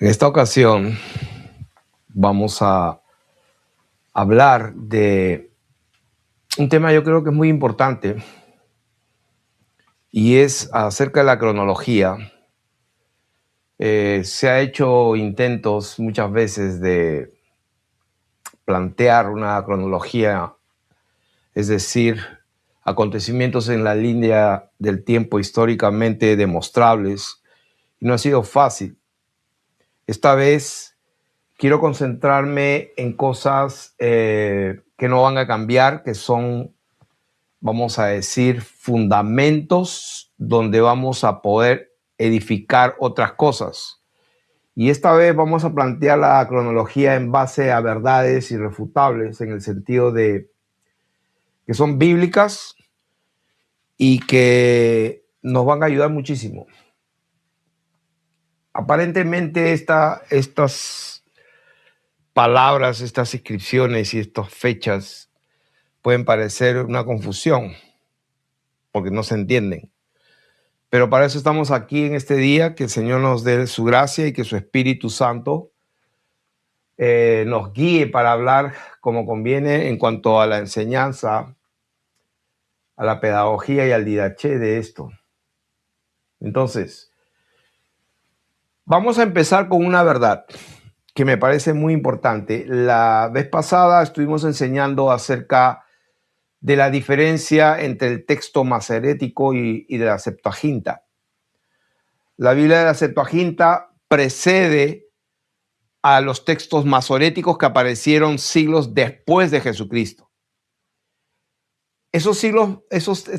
En esta ocasión vamos a hablar de un tema yo creo que es muy importante y es acerca de la cronología. Se ha hecho intentos muchas veces de plantear una cronología, es decir, acontecimientos en la línea del tiempo históricamente demostrables, y no ha sido fácil. Esta vez quiero concentrarme en cosas que no van a cambiar, que son, vamos a decir, fundamentos donde vamos a poder edificar otras cosas. Y esta vez vamos a plantear la cronología en base a verdades irrefutables, en el sentido de que son bíblicas y que nos van a ayudar muchísimo. Aparentemente estas palabras, estas inscripciones y estas fechas pueden parecer una confusión porque no se entienden. Pero para eso estamos aquí en este día, que el Señor nos dé su gracia y que su Espíritu Santo nos guíe para hablar como conviene en cuanto a la enseñanza, a la pedagogía y al didaché de esto. Entonces, vamos a empezar con una verdad que me parece muy importante. La vez pasada estuvimos enseñando acerca de la diferencia entre el texto masorético y de la Septuaginta. La Biblia de la Septuaginta precede a los textos masoréticos que aparecieron siglos después de Jesucristo. Esos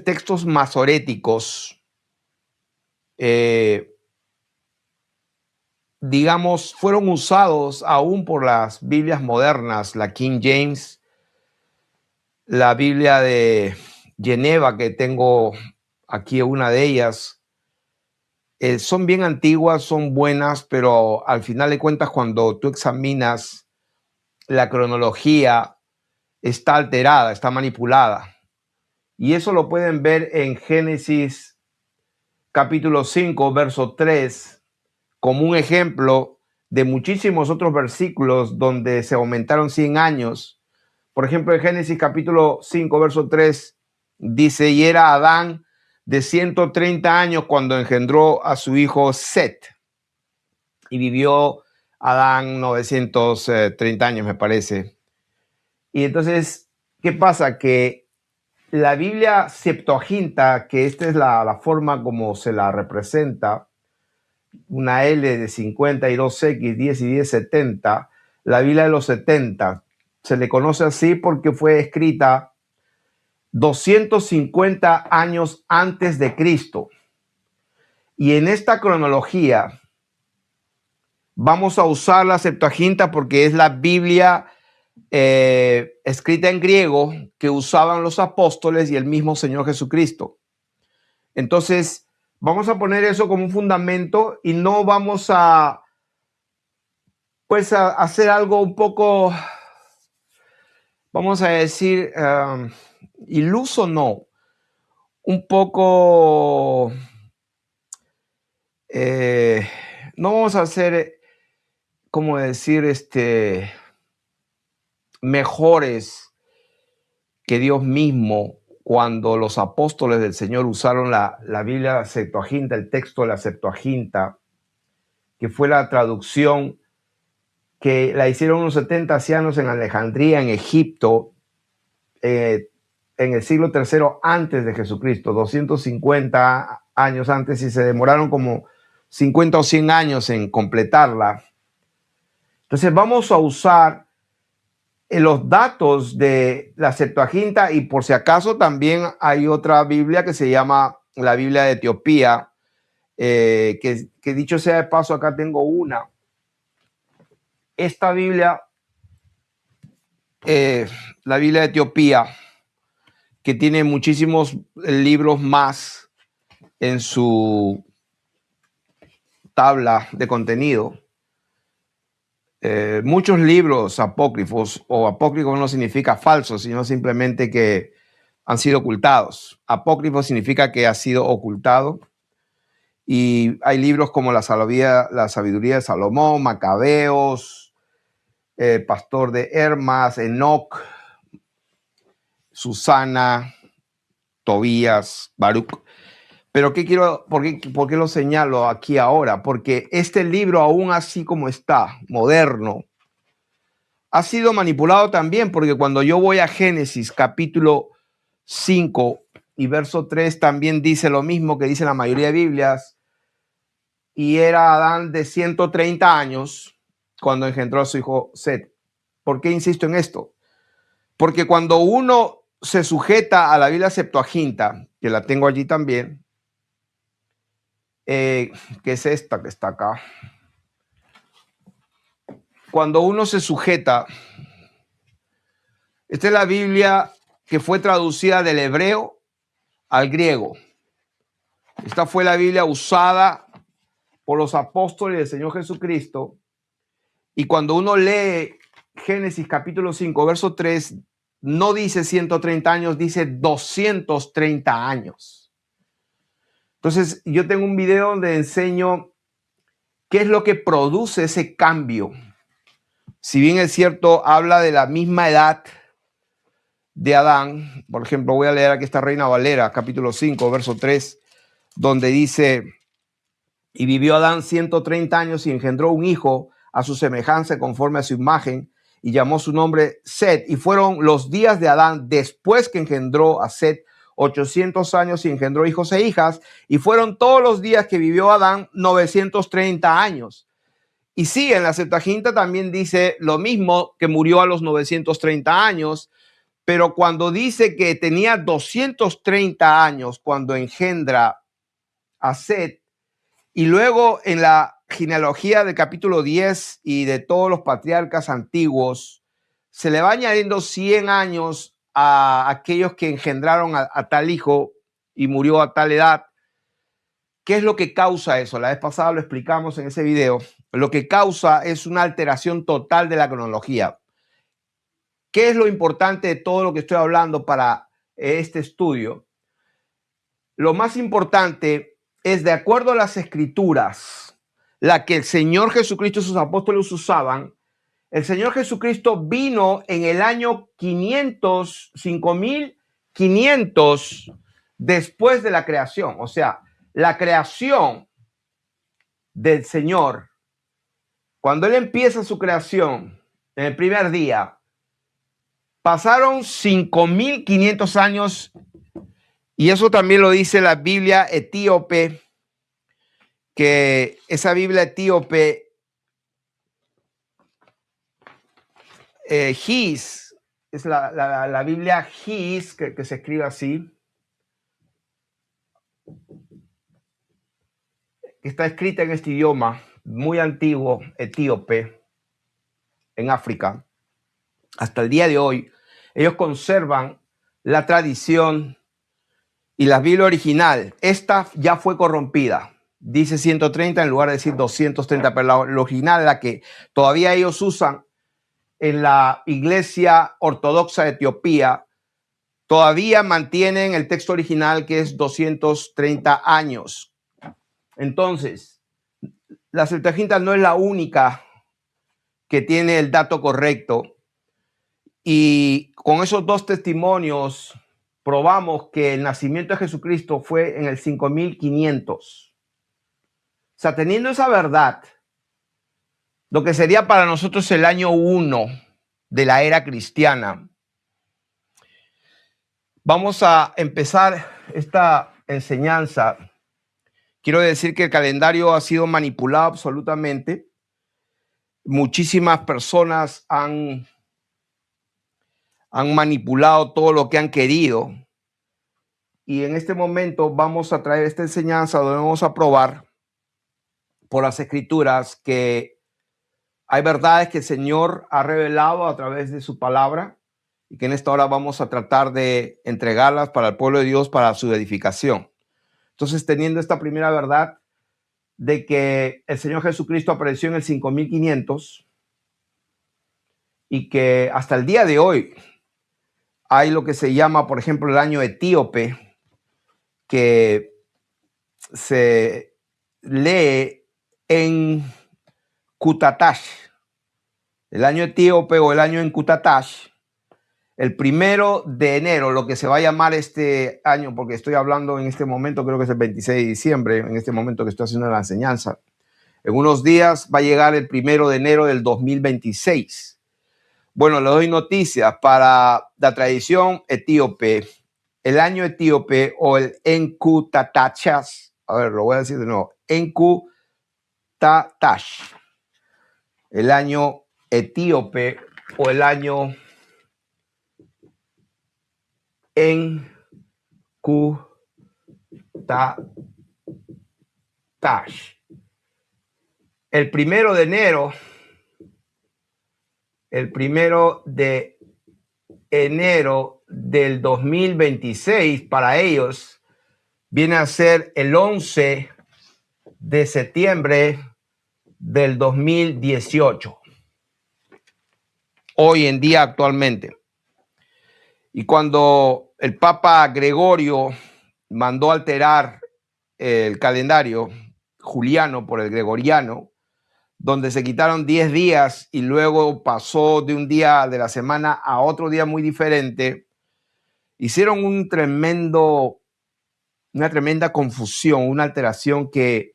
textos masoréticos, digamos, fueron usados aún por las Biblias modernas, la King James, la Biblia de Geneva, que tengo aquí una de ellas. Son bien antiguas, son buenas, pero al final de cuentas, cuando tú examinas la cronología, está alterada, está manipulada. Y eso lo pueden ver en Génesis capítulo 5, verso 3, como un ejemplo de muchísimos otros versículos donde se aumentaron 100 años. Por ejemplo, en Génesis capítulo 5, verso 3, dice, y era Adán de 130 años cuando engendró a su hijo Set. Y vivió Adán 930 años, me parece. Y entonces, ¿qué pasa? Que la Biblia Septuaginta, que esta es la forma como se la representa, una L de 50 y 2X, 10 y 10, 70, la Biblia de los 70, se le conoce así porque fue escrita 250 años antes de Cristo. Y en esta cronología vamos a usar la Septuaginta porque es la Biblia escrita en griego que usaban los apóstoles y el mismo Señor Jesucristo. Entonces, vamos a poner eso como un fundamento y no vamos a hacer algo un poco, vamos a decir, iluso, no, un poco, no vamos a hacer, como decir, mejores que Dios mismo cuando los apóstoles del Señor usaron la Biblia Septuaginta, el texto de la Septuaginta, que fue la traducción que la hicieron unos 70 ancianos en Alejandría, en Egipto, en el siglo III antes de Jesucristo, 250 años antes, y se demoraron como 50 o 100 años en completarla. Entonces vamos a usar los datos de la Septuaginta, y por si acaso también hay otra Biblia que se llama la Biblia de Etiopía, que dicho sea de paso, acá tengo una. Esta Biblia, la Biblia de Etiopía, que tiene muchísimos libros más en su tabla de contenido, muchos libros apócrifos, o apócrifo no significa falso, sino simplemente que han sido ocultados. Apócrifo significa que ha sido ocultado. Y hay libros como la sabiduría de Salomón, Macabeos, Pastor de Hermas, Enoc, Susana, Tobías, Baruch. Pero ¿por qué lo señalo aquí ahora? Porque este libro, aún así como está, moderno, ha sido manipulado también, porque cuando yo voy a Génesis capítulo 5 y verso 3, también dice lo mismo que dice la mayoría de Biblias, y era Adán de 130 años cuando engendró a su hijo Set. ¿Por qué insisto en esto? Porque cuando uno se sujeta a la Biblia Septuaginta, que la tengo allí también, que es esta que está acá. Cuando uno se sujeta, esta es la Biblia que fue traducida del hebreo al griego. Esta fue la Biblia usada por los apóstoles del Señor Jesucristo. Y cuando uno lee Génesis capítulo 5, verso 3, no dice 130 años, dice 230 años. Entonces, yo tengo un video donde enseño qué es lo que produce ese cambio. Si bien es cierto, habla de la misma edad de Adán. Por ejemplo, voy a leer aquí esta Reina Valera, capítulo 5, verso 3, donde dice: y vivió Adán 130 años y engendró un hijo a su semejanza, conforme a su imagen, y llamó su nombre Set. Y fueron los días de Adán después que engendró a Set 800 años y engendró hijos e hijas, y fueron todos los días que vivió Adán 930 años. Y sí, en la Septuaginta también dice lo mismo, que murió a los 930 años, pero cuando dice que tenía 230 años cuando engendra a Set, y luego en la genealogía del capítulo 10 y de todos los patriarcas antiguos, se le va añadiendo 100 años a aquellos que engendraron a tal hijo y murió a tal edad. ¿Qué es lo que causa eso? La vez pasada lo explicamos en ese video. Lo que causa es una alteración total de la cronología. ¿Qué es lo importante de todo lo que estoy hablando para este estudio? Lo más importante es, de acuerdo a las escrituras, la que el Señor Jesucristo y sus apóstoles usaban. El Señor Jesucristo vino en el año 500, 5500 después de la creación. O sea, la creación del Señor, cuando Él empieza su creación en el primer día, pasaron 5500 años, y eso también lo dice la Biblia etíope, que esa Biblia etíope, His, es la Biblia His, que se escribe así, que está escrita en este idioma muy antiguo, etíope, en África. Hasta el día de hoy, ellos conservan la tradición y la Biblia original. Esta ya fue corrompida. Dice 130 en lugar de decir 230, pero la original, la que todavía ellos usan en la iglesia ortodoxa de Etiopía, todavía mantienen el texto original, que es 230 años. Entonces, la Septuaginta no es la única que tiene el dato correcto, y con esos dos testimonios probamos que el nacimiento de Jesucristo fue en el 5500. O sea, teniendo esa verdad, lo que sería para nosotros el año 1 de la era cristiana, vamos a empezar esta enseñanza. Quiero decir que el calendario ha sido manipulado absolutamente. Muchísimas personas han manipulado todo lo que han querido. Y en este momento vamos a traer esta enseñanza donde vamos a probar por las escrituras que hay verdades que el Señor ha revelado a través de su palabra, y que en esta hora vamos a tratar de entregarlas para el pueblo de Dios, para su edificación. Entonces, teniendo esta primera verdad de que el Señor Jesucristo apareció en el 5500 y que hasta el día de hoy hay lo que se llama, por ejemplo, el año etíope, que se lee en Kutatash, el año etíope o el año en Kutatash, el 1 de enero, lo que se va a llamar este año, porque estoy hablando en este momento, creo que es el 26 de diciembre, en este momento que estoy haciendo la enseñanza. En unos días va a llegar el 1 de enero del 2026. Bueno, le doy noticias para la tradición etíope, el año etíope o el Enkutatash. A ver, lo voy a decir de nuevo. Enkutatash. El año etíope o el año Enkutatash. El 1 de enero, del 2026 para ellos viene a ser el 11 de septiembre del 2018. Hoy en día actualmente. Y cuando el Papa Gregorio mandó alterar el calendario juliano por el gregoriano, donde se quitaron 10 días y luego pasó de un día de la semana a otro día muy diferente, hicieron una tremenda confusión, una alteración que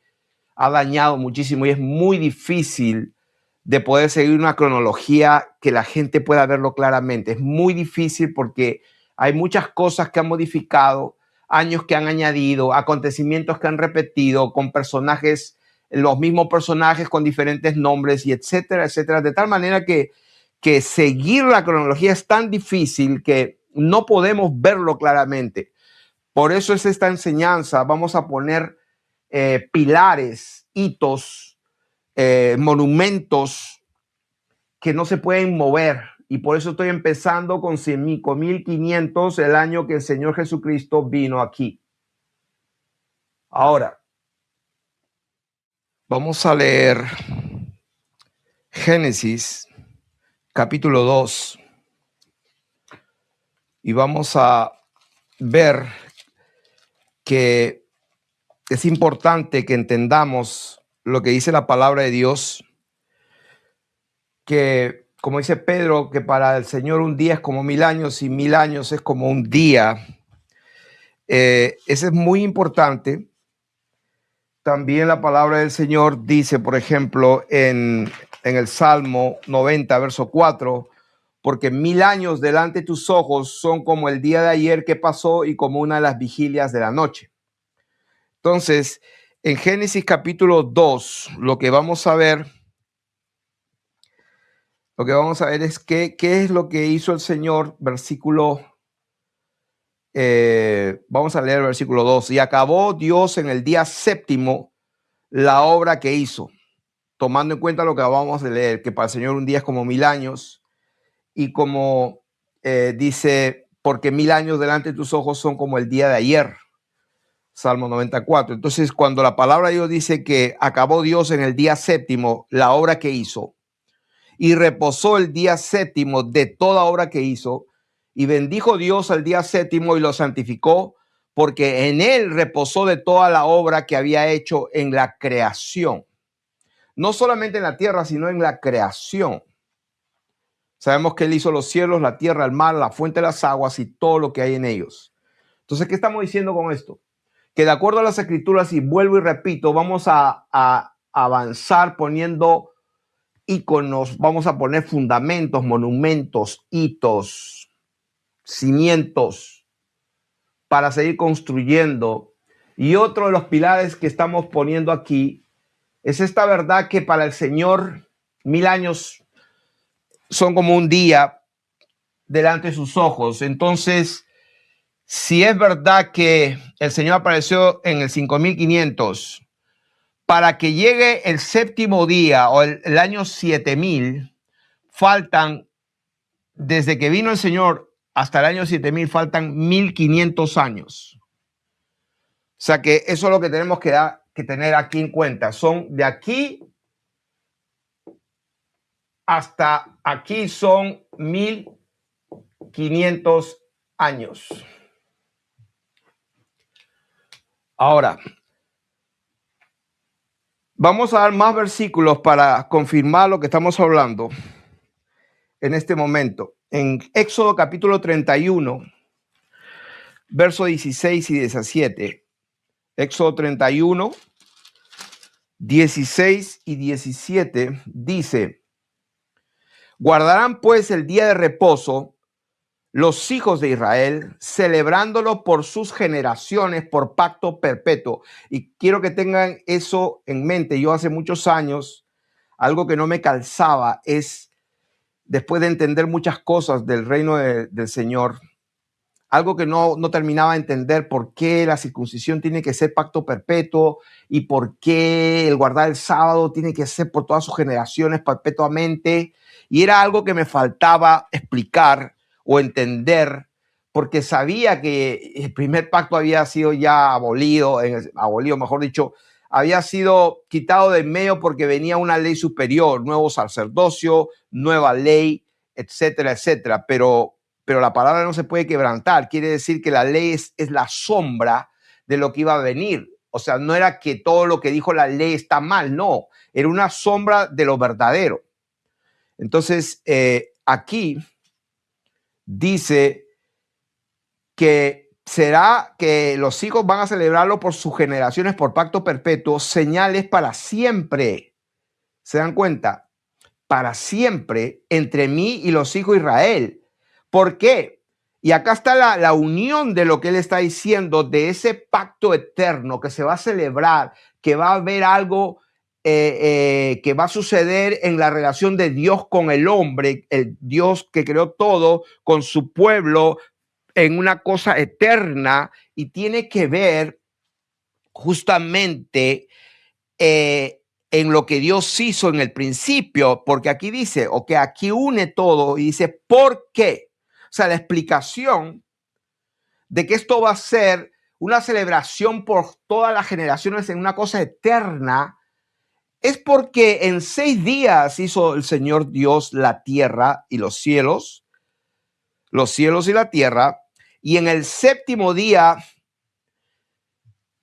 ha dañado muchísimo y es muy difícil de poder seguir una cronología que la gente pueda verlo claramente. Es muy difícil porque hay muchas cosas que han modificado, años que han añadido, acontecimientos que han repetido con personajes, los mismos personajes con diferentes nombres y etcétera, etcétera, de tal manera que seguir la cronología es tan difícil que no podemos verlo claramente. Por eso es esta enseñanza. Vamos a poner pilares, hitos, monumentos que no se pueden mover. Y por eso estoy empezando con 1500, el año que el Señor Jesucristo vino aquí. Ahora, vamos a leer Génesis capítulo 2 y vamos a ver que es importante que entendamos lo que dice la palabra de Dios, que como dice Pedro, que para el Señor un día es como 1000 años y 1000 años es como un día. Ese es muy importante. También la palabra del Señor dice, por ejemplo, en el Salmo 90, verso 4, porque 1000 años delante de tus ojos son como el día de ayer que pasó y como una de las vigilias de la noche. Entonces, en Génesis capítulo 2, lo que vamos a ver es qué es lo que hizo el Señor, vamos a leer el versículo 2. Y acabó Dios en el día séptimo la obra que hizo, tomando en cuenta lo que vamos a leer, que para el Señor un día es como 1000 años, y como dice, porque 1000 años delante de tus ojos son como el día de ayer. Salmo 94. Entonces, cuando la palabra de Dios dice que acabó Dios en el día séptimo la obra que hizo, y reposó el día séptimo de toda obra que hizo, y bendijo Dios al día séptimo y lo santificó, porque en él reposó de toda la obra que había hecho en la creación. No solamente en la tierra, sino en la creación. Sabemos que él hizo los cielos, la tierra, el mar, la fuente de las aguas y todo lo que hay en ellos. Entonces, ¿qué estamos diciendo con esto? Que de acuerdo a las escrituras, y vuelvo y repito, vamos a avanzar poniendo íconos, vamos a poner fundamentos, monumentos, hitos, cimientos para seguir construyendo. Y otro de los pilares que estamos poniendo aquí es esta verdad que para el Señor 1000 años son como un día delante de sus ojos. Entonces, si es verdad que el Señor apareció en el 5500, para que llegue el séptimo día o el año 7000, faltan, desde que vino el Señor hasta el año 7000, faltan 1500 años. O sea que eso es lo que tenemos que tener aquí en cuenta. Son de aquí hasta aquí son 1500 años. Ahora, Vamos a dar más versículos para confirmar lo que estamos hablando en este momento. En Éxodo capítulo 31, versos 16 y 17. Éxodo 31, 16 y 17 dice: guardarán pues el día de reposo los hijos de Israel, celebrándolo por sus generaciones, por pacto perpetuo. Y quiero que tengan eso en mente. Yo hace muchos años, algo que no me calzaba es, después de entender muchas cosas del reino del Señor, algo que no terminaba de entender, por qué la circuncisión tiene que ser pacto perpetuo y por qué el guardar el sábado tiene que ser por todas sus generaciones perpetuamente. Y era algo que me faltaba explicar o entender, porque sabía que el primer pacto había sido ya abolido, mejor dicho, había sido quitado de en medio porque venía una ley superior, nuevo sacerdocio, nueva ley, etcétera, etcétera. Pero la palabra no se puede quebrantar. Quiere decir que la ley es la sombra de lo que iba a venir. O sea, no era que todo lo que dijo la ley está mal, no, era una sombra de lo verdadero. Entonces, aquí dice que será que los hijos van a celebrarlo por sus generaciones, por pacto perpetuo, señales para siempre. ¿Se dan cuenta? Para siempre entre mí y los hijos de Israel. ¿Por qué? Y acá está la unión de lo que él está diciendo, de ese pacto eterno que se va a celebrar, que va a haber algo que va a suceder en la relación de Dios con el hombre, el Dios que creó todo, con su pueblo, en una cosa eterna, y tiene que ver justamente en lo que Dios hizo en el principio, porque aquí dice, aquí une todo y dice, ¿por qué? O sea, la explicación de que esto va a ser una celebración por todas las generaciones en una cosa eterna, es porque en 6 días hizo el Señor Dios la tierra y los cielos y la tierra, y en el 7º día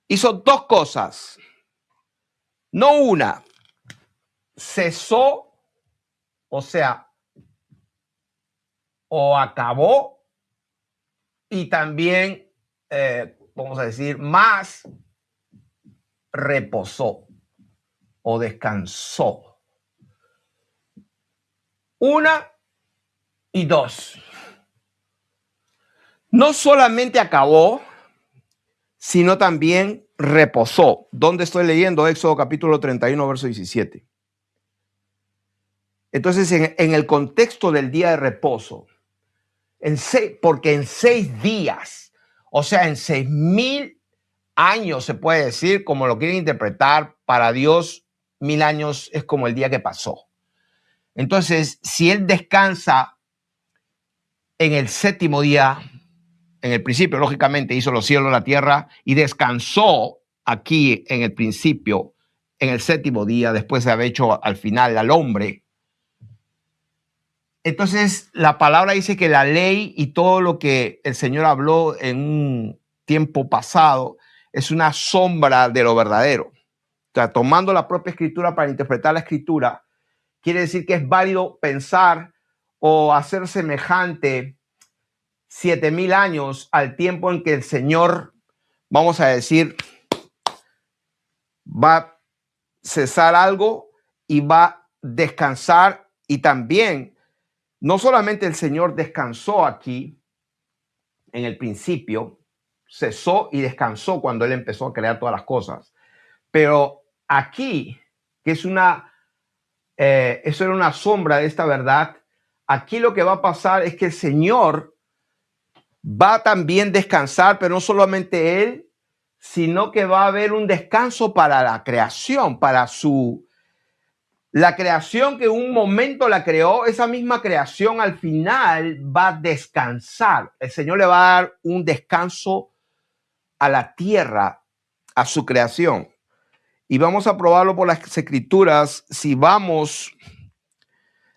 hizo 2 cosas, no una, cesó, o sea, o acabó, y también, vamos a decir, más reposó o descansó. 1 y 2. No solamente acabó, sino también reposó. ¿Dónde estoy leyendo? Éxodo capítulo 31, verso 17. Entonces, en el contexto del día de reposo, porque en 6 días, o sea, en 6,000 años, se puede decir, como lo quieren interpretar, para Dios 1,000 años es como el día que pasó. Entonces, si él descansa en el 7º día, en el principio, lógicamente, hizo los cielos, la tierra, y descansó aquí en el principio, en el 7º día, después de haber hecho al final al hombre. Entonces, la palabra dice que la ley y todo lo que el Señor habló en un tiempo pasado es una sombra de lo verdadero. O sea, tomando la propia escritura para interpretar la escritura, quiere decir que es válido pensar o hacer semejante 7,000 años al tiempo en que el Señor, vamos a decir, va a cesar algo y va a descansar. Y también, no solamente el Señor descansó aquí en el principio, cesó y descansó cuando Él empezó a crear todas las cosas, pero aquí, que es eso era una sombra de esta verdad, aquí lo que va a pasar es que el Señor va a también descansar, pero no solamente Él, sino que va a haber un descanso para la creación, la creación que en un momento la creó, esa misma creación al final va a descansar. El Señor le va a dar un descanso a la tierra, a su creación. Y vamos a probarlo por las escrituras. Si vamos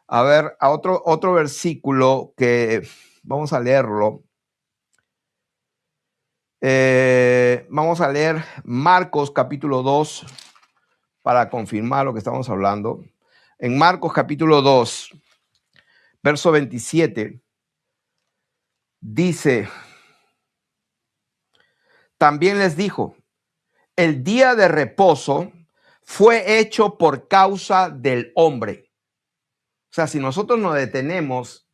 a ver a otro versículo que vamos a leerlo. Vamos a leer Marcos capítulo 2, para confirmar lo que estamos hablando. En Marcos capítulo 2, verso 27, dice, también les dijo, el día de reposo fue hecho por causa del hombre. O sea, si nosotros nos detenemos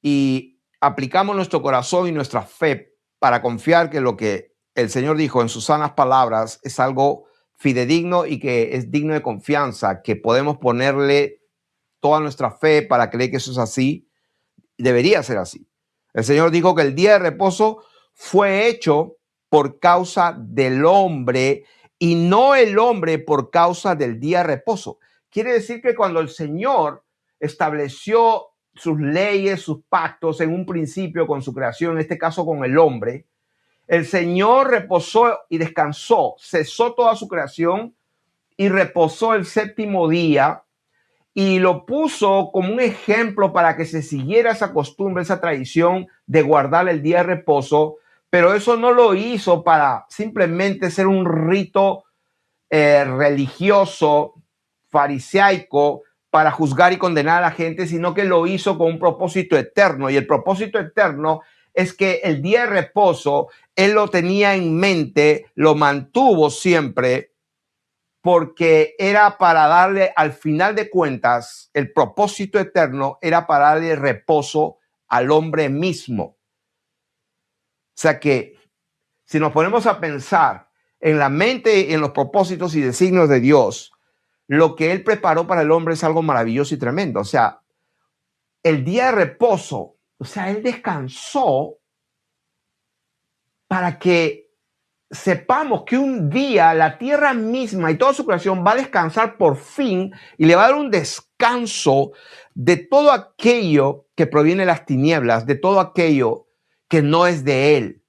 y aplicamos nuestro corazón y nuestra fe para confiar que lo que el Señor dijo en sus sanas palabras es algo fidedigno y que es digno de confianza, que podemos ponerle toda nuestra fe para creer que eso es así, debería ser así. El Señor dijo que el día de reposo fue hecho por causa del hombre y no el hombre por causa del día de reposo. Quiere decir que cuando el Señor estableció sus leyes, sus pactos en un principio con su creación, en este caso con el hombre, el Señor reposó y descansó, cesó toda su creación y reposó el séptimo día y lo puso como un ejemplo para que se siguiera esa costumbre, esa tradición de guardar el día de reposo, pero eso no lo hizo para simplemente ser un rito religioso, farisaico, para juzgar y condenar a la gente, sino que lo hizo con un propósito eterno. Y el propósito eterno es que el día de reposo, él lo tenía en mente, lo mantuvo siempre, porque era para darle, al final de cuentas, el propósito eterno era para darle reposo al hombre mismo. O sea que si nos ponemos a pensar en la mente, en los propósitos y designios de Dios, lo que Él preparó para el hombre es algo maravilloso y tremendo. O sea, el día de reposo, o sea, Él descansó para que sepamos que un día la tierra misma y toda su creación va a descansar por fin y le va a dar un descanso de todo aquello que proviene de las tinieblas, de todo aquello que no es de Él.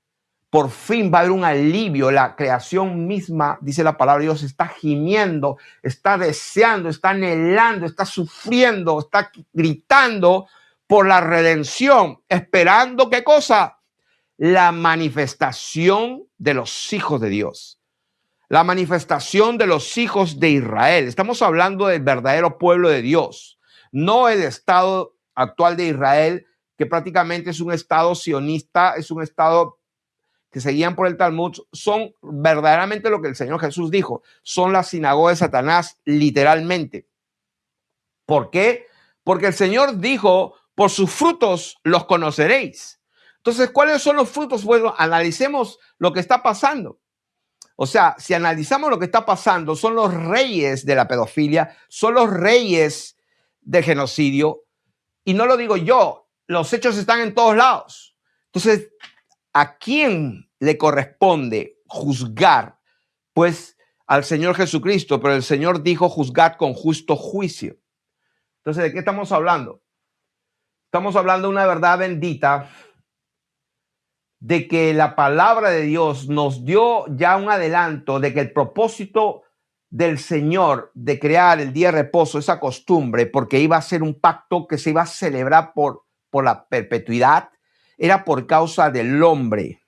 Por fin va a haber un alivio. La creación misma, dice la palabra de Dios, está gimiendo, está deseando, está anhelando, está sufriendo, está gritando por la redención, esperando ¿qué cosa? La manifestación de los hijos de Dios, la manifestación de los hijos de Israel. Estamos hablando del verdadero pueblo de Dios, no el estado actual de Israel, que prácticamente es un estado sionista, es un estado que seguían por el Talmud. Son verdaderamente lo que el Señor Jesús dijo, son la sinagoga de Satanás, literalmente. ¿Por qué? Porque el Señor dijo, por sus frutos los conoceréis. Entonces, ¿cuáles son los frutos? Bueno, analicemos lo que está pasando. O sea, si analizamos lo que está pasando, son los reyes de la pedofilia, son los reyes del genocidio. Y no lo digo yo, los hechos están en todos lados. Entonces, ¿a quién le corresponde juzgar? Pues al Señor Jesucristo, pero el Señor dijo juzgar con justo juicio. Entonces, ¿de qué estamos hablando? Estamos hablando de una verdad bendita, de que la palabra de Dios nos dio ya un adelanto de que el propósito del Señor de crear el día de reposo, esa costumbre, porque iba a ser un pacto que se iba a celebrar por la perpetuidad, era por causa del hombre,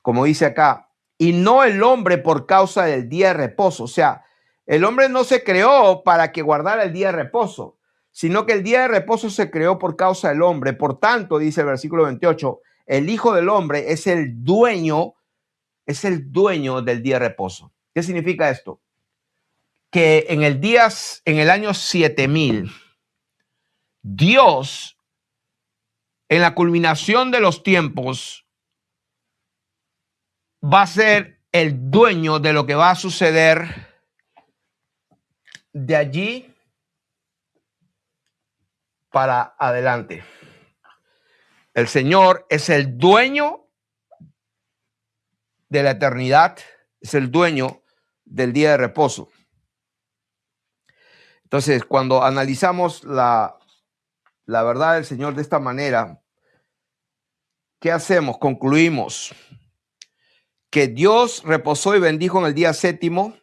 como dice acá, y no el hombre por causa del día de reposo. O sea, el hombre no se creó para que guardara el día de reposo, sino que el día de reposo se creó por causa del hombre. Por tanto, dice el versículo 28, el Hijo del Hombre es el dueño del día de reposo. ¿Qué significa esto? Que en el año 7000, Dios, en la culminación de los tiempos, va a ser el dueño de lo que va a suceder de allí para adelante. El Señor es el dueño de la eternidad, es el dueño del día de reposo. Entonces, cuando analizamos la verdad del Señor de esta manera, ¿qué hacemos? Concluimos que Dios reposó y bendijo en el día séptimo.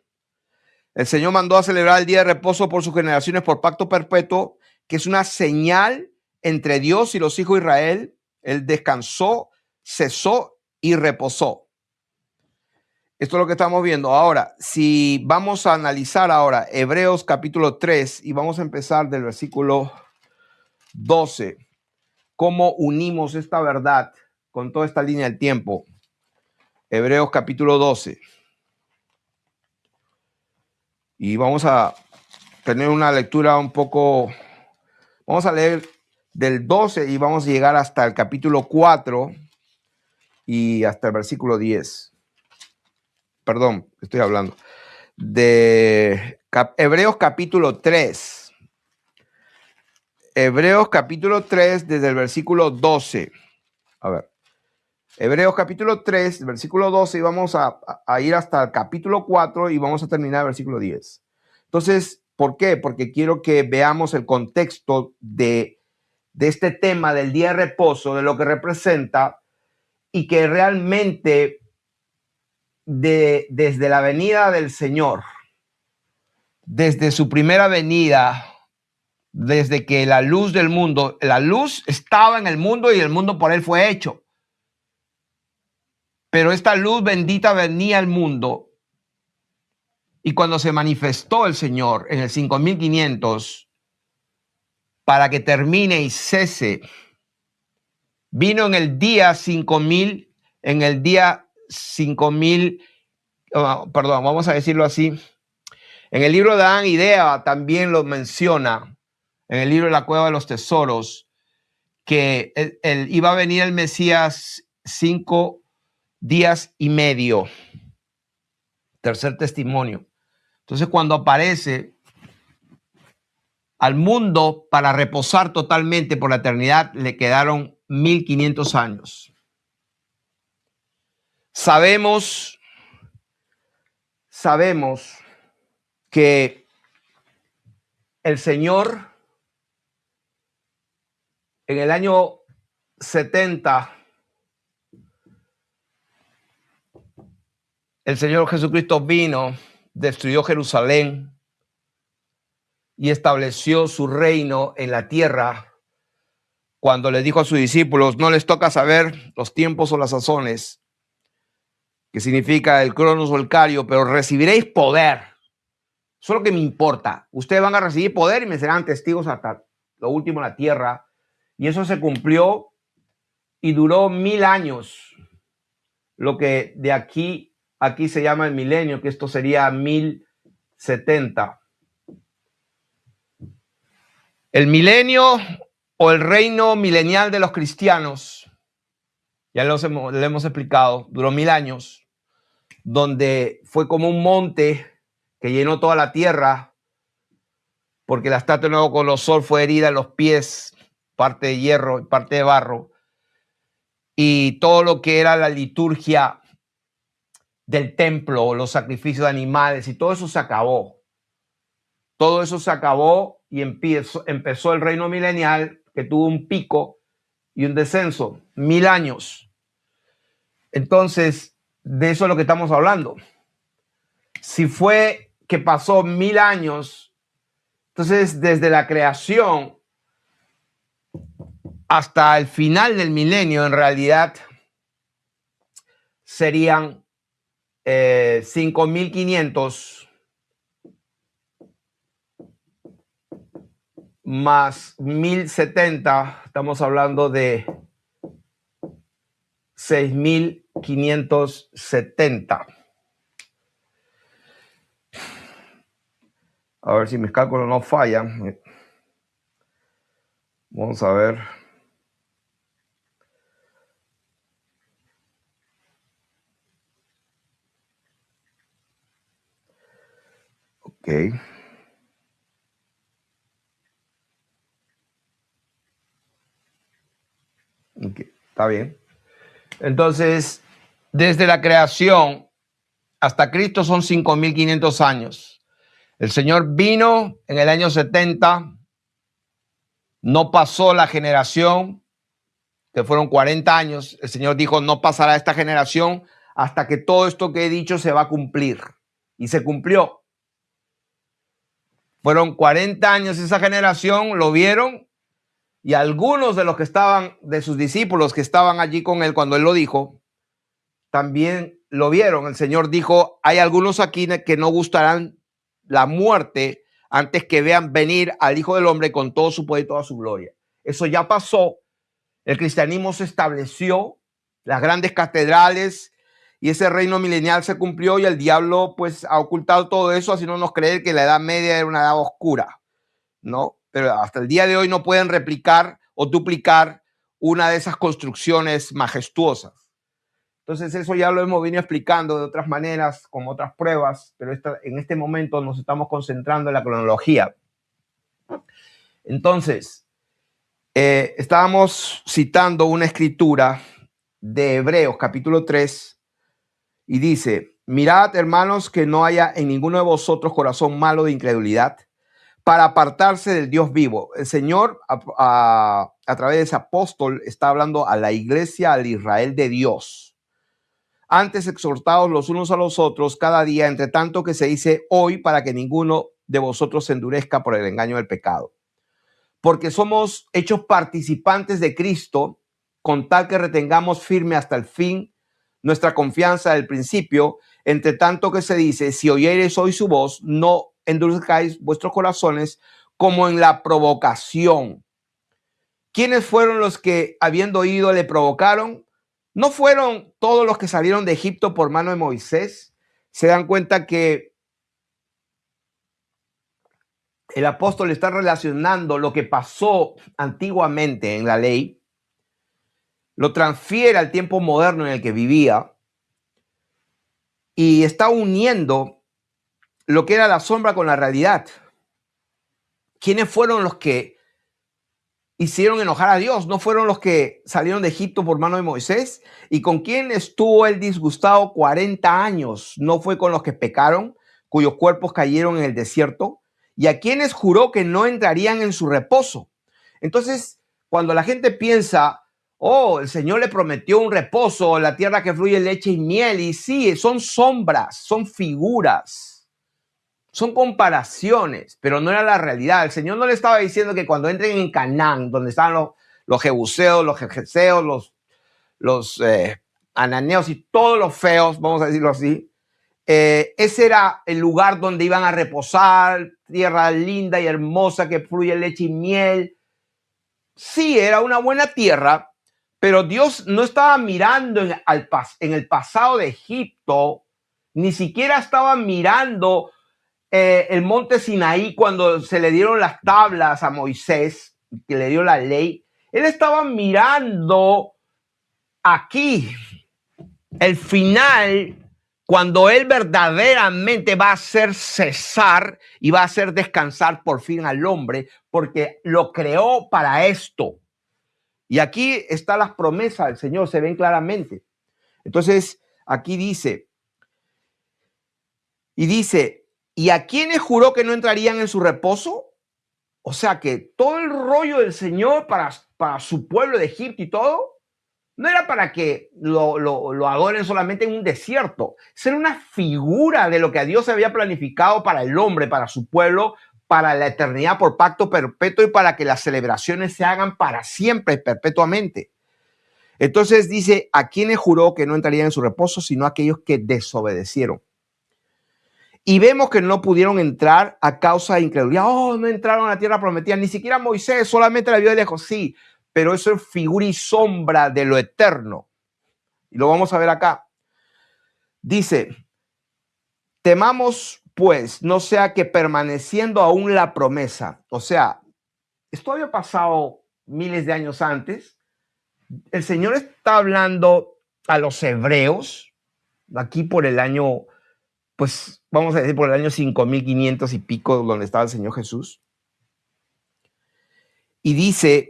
El Señor mandó a celebrar el día de reposo por sus generaciones por pacto perpetuo, que es una señal entre Dios y los hijos de Israel. Él descansó, cesó y reposó. Esto es lo que estamos viendo. Ahora, si vamos a analizar ahora Hebreos capítulo 3 y vamos a empezar del versículo 12, cómo unimos esta verdad con toda esta línea del tiempo. Hebreos capítulo 12. Y vamos a tener una lectura un poco, vamos a leer del 12 y vamos a llegar hasta el capítulo 4 y hasta el versículo 10. Perdón, estoy hablando de Hebreos capítulo 3. Hebreos capítulo 3 desde el versículo 12. A ver. Hebreos capítulo 3, versículo 12, y vamos a ir hasta el capítulo 4 y vamos a terminar el versículo 10. Entonces, ¿por qué? Porque quiero que veamos el contexto de este tema del día de reposo, de lo que representa y que realmente desde la venida del Señor, desde su primera venida, desde que la luz del mundo, la luz estaba en el mundo y el mundo por él fue hecho. Pero esta luz bendita venía al mundo y cuando se manifestó el Señor en el 5500 para que termine y cese, vino en el día 5000, en el día 5000, perdón, vamos a decirlo así. En el libro de Adán y Eva también lo menciona, en el libro de la Cueva de los Tesoros, que iba a venir el Mesías 5 días y medio. Tercer testimonio. Entonces, cuando aparece al mundo para reposar totalmente por la eternidad, le quedaron 1500 años. Sabemos que el Señor en el año 70, el Señor Jesucristo vino, destruyó Jerusalén y estableció su reino en la tierra cuando le dijo a sus discípulos, no les toca saber los tiempos o las sazones, que significa el cronos o el cario, pero recibiréis poder. Eso es lo que me importa. Ustedes van a recibir poder y me serán testigos hasta lo último en la tierra. Y eso se cumplió y duró 1000 años. Lo que de aquí se llama el milenio, que esto sería 1070. El milenio o el reino milenial de los cristianos, ya le hemos explicado, duró 1000 años, donde fue como un monte que llenó toda la tierra, porque la estatua de Nabucodonosor fue herida en los pies, parte de hierro y parte de barro, y todo lo que era la liturgia del templo, los sacrificios de animales, y todo eso se acabó. Todo eso se acabó y empezó el reino milenial, que tuvo un pico y un descenso, 1000 años. Entonces, de eso es lo que estamos hablando. Si fue que pasó 1000 años, entonces desde la creación hasta el final del milenio, en realidad serían 5500 más 1070, estamos hablando de 6570. A ver si mis cálculos no fallan. Vamos a ver. Ok. Okay, está bien. Entonces, desde la creación hasta Cristo son 5500 años. El Señor vino en el año 70, no pasó la generación, que fueron 40 años. El Señor dijo, no pasará esta generación hasta que todo esto que he dicho se va a cumplir. Y se cumplió. Fueron 40 años esa generación, lo vieron, y algunos de los que estaban, de sus discípulos que estaban allí con él cuando él lo dijo, también lo vieron. El Señor dijo, hay algunos aquí que no gustarán la muerte antes que vean venir al Hijo del Hombre con todo su poder y toda su gloria. Eso ya pasó. El cristianismo se estableció, las grandes catedrales, y ese reino milenial se cumplió, y el diablo pues ha ocultado todo eso, haciéndonos creer que la Edad Media era una edad oscura, ¿no? Pero hasta el día de hoy no pueden replicar o duplicar una de esas construcciones majestuosas. Entonces eso ya lo hemos venido explicando de otras maneras, con otras pruebas, pero en este momento nos estamos concentrando en la cronología. Entonces, estábamos citando una escritura de Hebreos capítulo 3 y dice, mirad, hermanos, que no haya en ninguno de vosotros corazón malo de incredulidad para apartarse del Dios vivo. El Señor a través de ese apóstol está hablando a la iglesia, al Israel de Dios. Antes exhortados los unos a los otros cada día, entre tanto que se dice hoy, para que ninguno de vosotros se endurezca por el engaño del pecado. Porque somos hechos participantes de Cristo, con tal que retengamos firme hasta el fin nuestra confianza del principio, entre tanto que se dice, si oyereis hoy su voz, no endurezcáis vuestros corazones como en la provocación. ¿Quiénes fueron los que, habiendo oído, le provocaron? ¿No fueron todos los que salieron de Egipto por mano de Moisés? Se dan cuenta que el apóstol está relacionando lo que pasó antiguamente en la ley, lo transfiere al tiempo moderno en el que vivía y está uniendo lo que era la sombra con la realidad. ¿Quiénes fueron los que hicieron enojar a Dios? ¿No fueron los que salieron de Egipto por mano de Moisés? ¿Y con quién estuvo él disgustado 40 años? ¿No fue con los que pecaron, cuyos cuerpos cayeron en el desierto? ¿Y a quienes juró que no entrarían en su reposo? Entonces, cuando la gente piensa, oh, el Señor le prometió un reposo, la tierra que fluye leche y miel, y sí, son sombras, son figuras, son comparaciones, pero no era la realidad. El Señor no le estaba diciendo que cuando entren en Canaán, donde estaban los jebuseos, los jejeseos, los ananeos y todos los feos, vamos a decirlo así, ese era el lugar donde iban a reposar, tierra linda y hermosa que fluye leche y miel. Sí, era una buena tierra, pero Dios no estaba mirando en el pasado de Egipto, ni siquiera estaba mirando el monte Sinaí cuando se le dieron las tablas a Moisés, que le dio la ley. Él estaba mirando aquí el final, cuando él verdaderamente va a hacer cesar y va a hacer descansar por fin al hombre, porque lo creó para esto. Y aquí están las promesas del Señor, se ven claramente. Entonces, aquí dice, ¿y a quiénes juró que no entrarían en su reposo? O sea que todo el rollo del Señor para su pueblo de Egipto y todo, no era para que lo adoren solamente en un desierto. Era una figura de lo que a Dios se había planificado para el hombre, para su pueblo, para la eternidad por pacto perpetuo y para que las celebraciones se hagan para siempre, perpetuamente. Entonces dice, ¿a quiénes juró que no entrarían en su reposo, sino a aquellos que desobedecieron? Y vemos que no pudieron entrar a causa de incredulidad. Oh, no entraron a la tierra prometida, ni siquiera Moisés, solamente la vio de lejos. Sí, pero eso es figura y sombra de lo eterno. Y lo vamos a ver acá. Dice, temamos pues, no sea que permaneciendo aún la promesa. O sea, esto había pasado miles de años antes. El Señor está hablando a los hebreos, aquí por el año, pues vamos a decir por el año 5500 y pico, donde estaba el Señor Jesús. Y dice,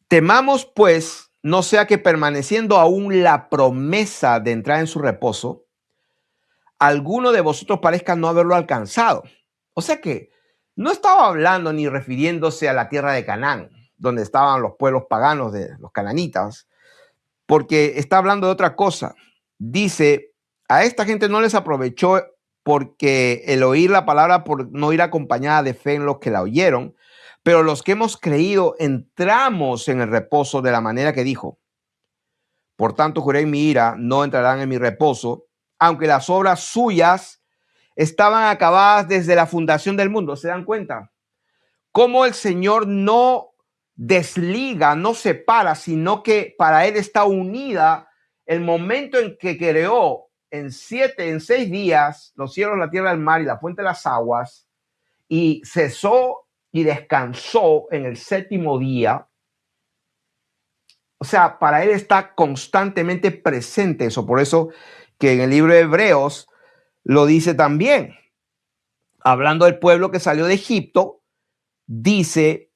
temamos pues, no sea que permaneciendo aún la promesa de entrar en su reposo, alguno de vosotros parezca no haberlo alcanzado. O sea que no estaba hablando ni refiriéndose a la tierra de Canaán, donde estaban los pueblos paganos de los cananitas, porque está hablando de otra cosa. Dice, a esta gente no les aprovechó porque el oír la palabra por no ir acompañada de fe en los que la oyeron, pero los que hemos creído entramos en el reposo de la manera que dijo. Por tanto, juré en mi ira, no entrarán en mi reposo, aunque las obras suyas estaban acabadas desde la fundación del mundo. ¿Se dan cuenta? Cómo el Señor no desliga, no separa, sino que para Él está unida el momento en que creó en 6 días los cielos, la tierra, el mar y la fuente de las aguas, y cesó y descansó en el 7º día. O sea, para Él está constantemente presente eso. Por eso que en el libro de Hebreos lo dice también, hablando del pueblo que salió de Egipto, dice,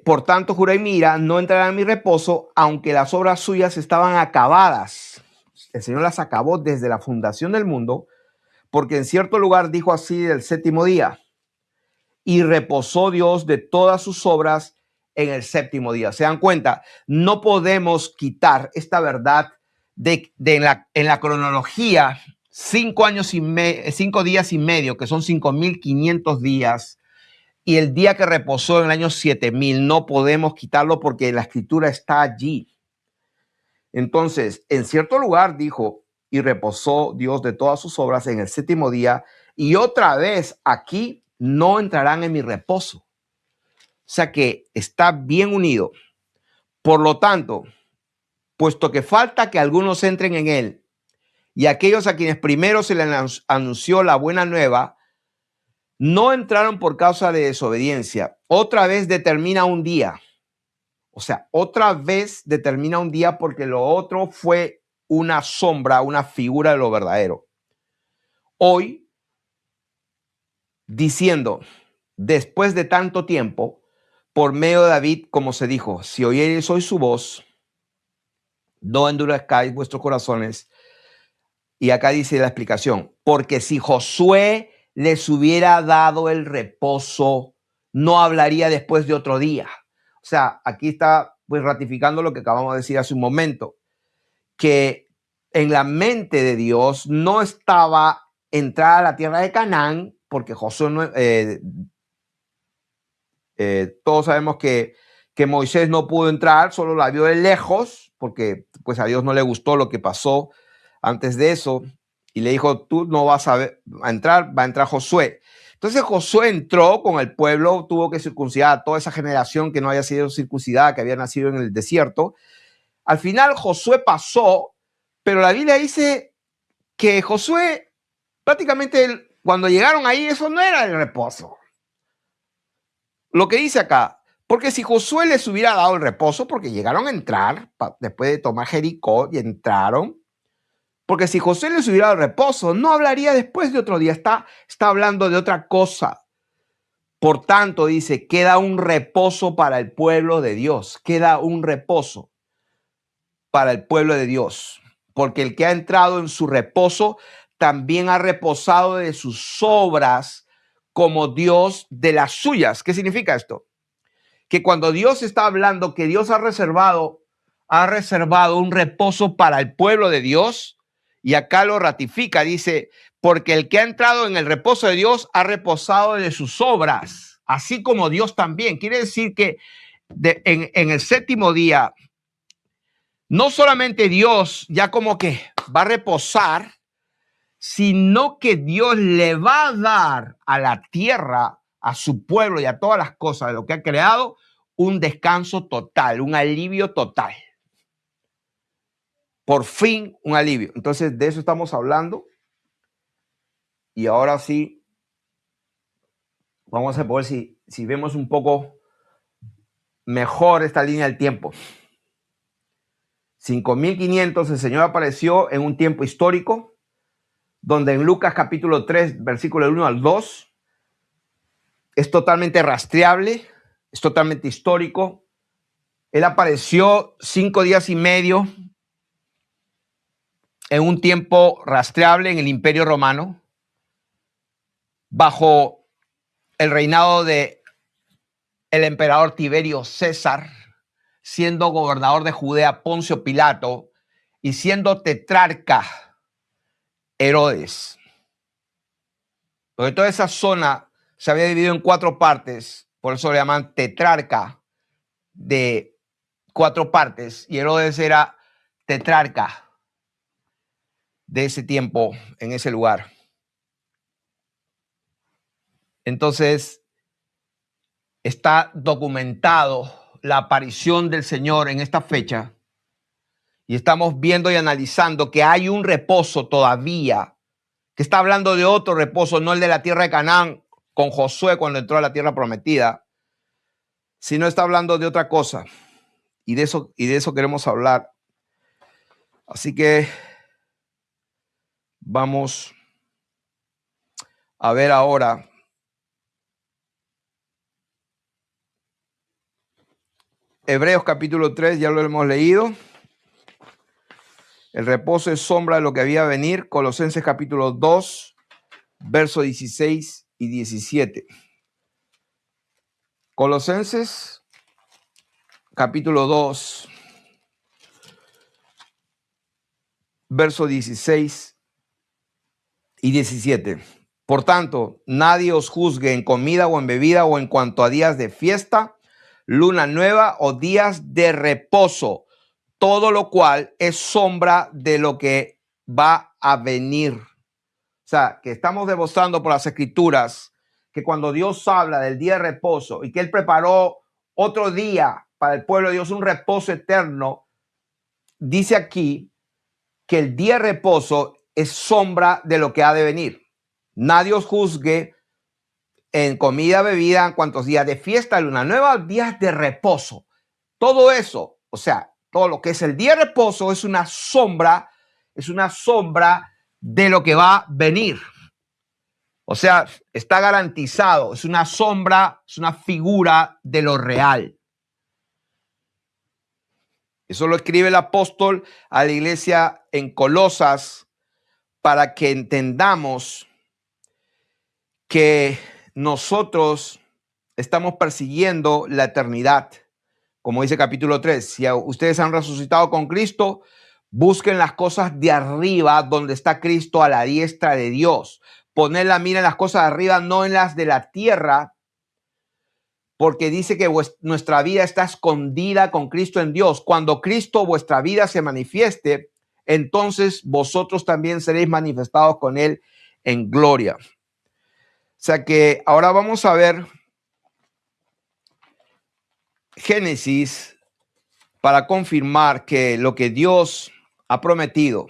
por tanto, juré en mi ira, no entrarán en mi reposo, aunque las obras suyas estaban acabadas. El Señor las acabó desde la fundación del mundo, porque en cierto lugar dijo así del 7º día, y reposó Dios de todas sus obras en el 7º día. ¿Se dan cuenta? No podemos quitar esta verdad en la cronología, 5 días y medio, que son 5.500 días, y el día que reposó en el año 7.000, no podemos quitarlo porque la escritura está allí. Entonces, en cierto lugar dijo, y reposó Dios de todas sus obras en el 7º día, y otra vez aquí no entrarán en mi reposo. O sea que está bien unido. Por lo tanto, puesto que falta que algunos entren en él, y aquellos a quienes primero se les anunció la buena nueva, no entraron por causa de desobediencia, otra vez determina un día. O sea, otra vez determina un día porque lo otro fue una sombra, una figura de lo verdadero. Hoy, diciendo, después de tanto tiempo, por medio de David, como se dijo, si oyereis hoy su voz, no endurezcáis vuestros corazones. Y acá dice la explicación, porque si Josué les hubiera dado el reposo, no hablaría después de otro día. O sea, aquí está pues ratificando lo que acabamos de decir hace un momento, que en la mente de Dios no estaba entrar a la tierra de Canaán, porque Josué no, todos sabemos que Moisés no pudo entrar, solo la vio de lejos, porque pues a Dios no le gustó lo que pasó antes de eso, y le dijo, tú no vas a entrar, va a entrar Josué. Entonces Josué entró con el pueblo, tuvo que circuncidar a toda esa generación que no había sido circuncidada, que había nacido en el desierto. Al final Josué pasó, pero la Biblia dice que Josué prácticamente cuando llegaron ahí, eso no era el reposo. Lo que dice acá, porque si Josué les hubiera dado el reposo, porque llegaron a entrar después de tomar Jericó y entraron, porque si Josué les hubiera dado el reposo, no hablaría después de otro día, está hablando de otra cosa. Por tanto, dice, queda un reposo para el pueblo de Dios, queda un reposo para el pueblo de Dios, porque el que ha entrado en su reposo también ha reposado de sus obras como Dios de las suyas. ¿Qué significa esto? Que cuando Dios está hablando que Dios ha reservado un reposo para el pueblo de Dios, y acá lo ratifica, dice, porque el que ha entrado en el reposo de Dios ha reposado de sus obras, así como Dios también. Quiere decir que en el 7º día, no solamente Dios ya como que va a reposar, sino que Dios le va a dar a la tierra, a su pueblo y a todas las cosas de lo que ha creado, un descanso total, un alivio total. Por fin, un alivio. Entonces, de eso estamos hablando. Y ahora sí, vamos a ver si vemos un poco mejor esta línea del tiempo. 5.500, el Señor apareció en un tiempo histórico, donde en Lucas capítulo 3, versículo 1 al 2, es totalmente rastreable, es totalmente histórico. Él apareció 5 días y medio en un tiempo rastreable en el Imperio Romano, bajo el reinado de el emperador Tiberio César, siendo gobernador de Judea Poncio Pilato y siendo tetrarca Herodes. Porque toda esa zona se había dividido en 4 partes, por eso le llaman tetrarca de 4 partes y Herodes era tetrarca de ese tiempo en ese lugar. Entonces, está documentado la aparición del Señor en esta fecha y estamos viendo y analizando que hay un reposo todavía, que está hablando de otro reposo, no el de la tierra de Canaán con Josué cuando entró a la tierra prometida, sino está hablando de otra cosa y de eso queremos hablar. Así que vamos a ver ahora Hebreos capítulo 3, ya lo hemos leído. El reposo es sombra de lo que había de venir. Colosenses capítulo 2, versos 16 y 17. Colosenses capítulo 2, versos 16 y 17. Por tanto, nadie os juzgue en comida o en bebida o en cuanto a días de fiesta, luna nueva o días de reposo, todo lo cual es sombra de lo que va a venir. O sea, que estamos demostrando por las escrituras que cuando Dios habla del día de reposo y que Él preparó otro día para el pueblo de Dios, un reposo eterno, dice aquí que el día de reposo es sombra de lo que ha de venir. Nadie os juzgue en comida, bebida, en cuantos días de fiesta, luna nueva, días de reposo. Todo eso, o sea, todo lo que es el día de reposo es una sombra de lo que va a venir. O sea, está garantizado, es una sombra, es una figura de lo real. Eso lo escribe el apóstol a la iglesia en Colosas para que entendamos que nosotros estamos persiguiendo la eternidad. Como dice capítulo 3, si ustedes han resucitado con Cristo, busquen las cosas de arriba donde está Cristo a la diestra de Dios. Poner la mira en las cosas de arriba, no en las de la tierra, porque dice que nuestra vida está escondida con Cristo en Dios. Cuando Cristo, vuestra vida, se manifieste, entonces vosotros también seréis manifestados con Él en gloria. O sea que ahora vamos a ver Génesis para confirmar que lo que Dios ha prometido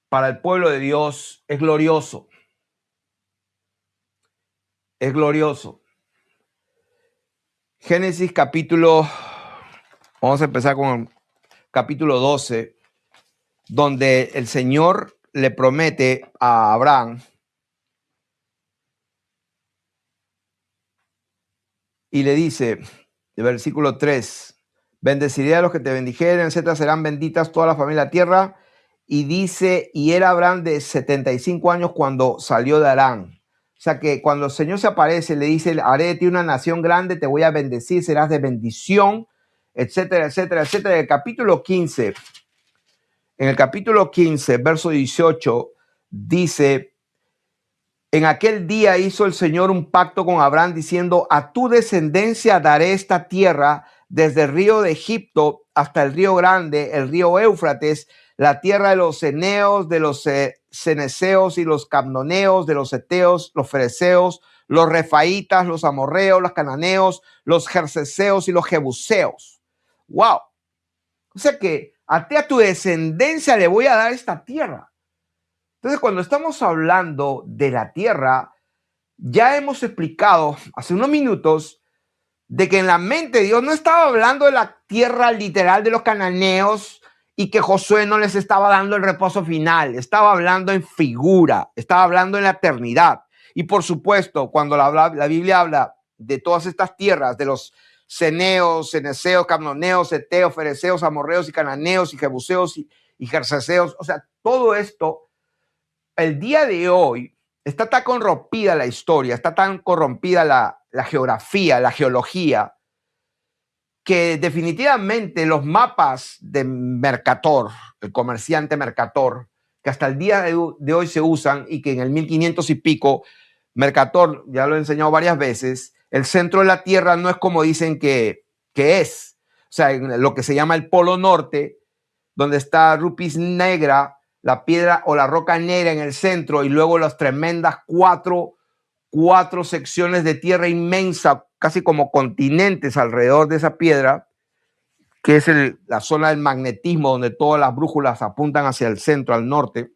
para el pueblo de Dios es glorioso. Es glorioso. Génesis capítulo, vamos a empezar con el capítulo 12, donde el Señor le promete a Abraham y le dice, el versículo 3, bendeciré a los que te bendijeren, etcétera, serán benditas toda la familia de la tierra. Y dice, y era Abraham de 75 años cuando salió de Harán. O sea que cuando el Señor se aparece, le dice, haré de ti una nación grande, te voy a bendecir, serás de bendición, etcétera, etcétera, etcétera. En el capítulo 15, verso 18, dice, en aquel día hizo el Señor un pacto con Abraham diciendo, a tu descendencia daré esta tierra desde el río de Egipto hasta el río grande, el río Éufrates, la tierra de los eneos, de los ceneseos y los camnoneos, de los eteos, los fereceos, los refaitas, los amorreos, los cananeos, los jerseseos y los jebuseos. ¡Wow! O sea que a ti, a tu descendencia le voy a dar esta tierra. Entonces, cuando estamos hablando de la tierra, ya hemos explicado hace unos minutos de que en la mente de Dios no estaba hablando de la tierra literal de los cananeos y que Josué no les estaba dando el reposo final. Estaba hablando en figura, estaba hablando en la eternidad. Y por supuesto, cuando la Biblia habla de todas estas tierras, de los ceneos, ceneseos, camnoneos, eteos, fereceos, amorreos y cananeos y jebuseos y jerseseos, o sea, todo esto, el día de hoy está tan corrompida la historia, está tan corrompida la geografía, la geología, que definitivamente los mapas de Mercator, el comerciante Mercator, que hasta el día de hoy se usan y que en el 1500 y pico, Mercator, ya lo he enseñado varias veces, el centro de la Tierra no es como dicen que que es, o sea, en lo que se llama el Polo Norte, donde está Rupis Negra, la piedra o la roca negra en el centro, y luego las tremendas cuatro secciones de tierra inmensa, casi como continentes alrededor de esa piedra, que es la zona del magnetismo, donde todas las brújulas apuntan hacia el centro, al norte.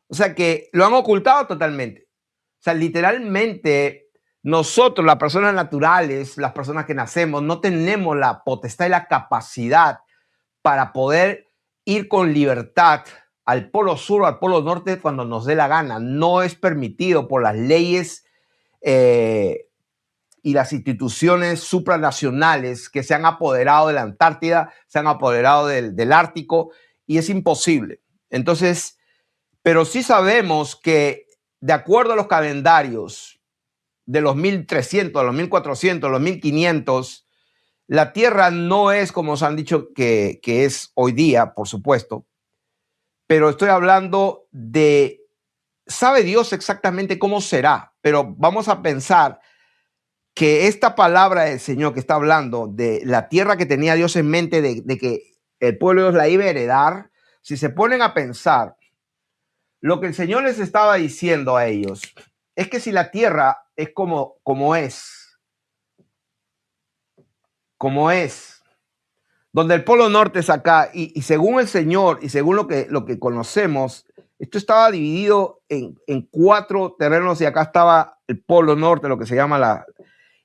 O sea que lo han ocultado totalmente. O sea, literalmente nosotros, las personas naturales, las personas que nacemos, no tenemos la potestad y la capacidad para poder ir con libertad al polo sur o al polo norte cuando nos dé la gana. No es permitido por las leyes y las instituciones supranacionales que se han apoderado de la Antártida, se han apoderado del Ártico, y es imposible. Entonces, pero sí sabemos que de acuerdo a los calendarios de los 1300, los 1400, los 1500, la Tierra no es como nos han dicho que es hoy día, por supuesto, pero estoy hablando de, sabe Dios exactamente cómo será, pero vamos a pensar que esta palabra del Señor que está hablando de la tierra que tenía Dios en mente, de que el pueblo de Dios la iba a heredar, si se ponen a pensar, lo que el Señor les estaba diciendo a ellos es que si la tierra es como es, donde el polo norte es acá, y según el Señor y según lo que conocemos, esto estaba dividido en 4 terrenos, y acá estaba el polo norte, lo que se llama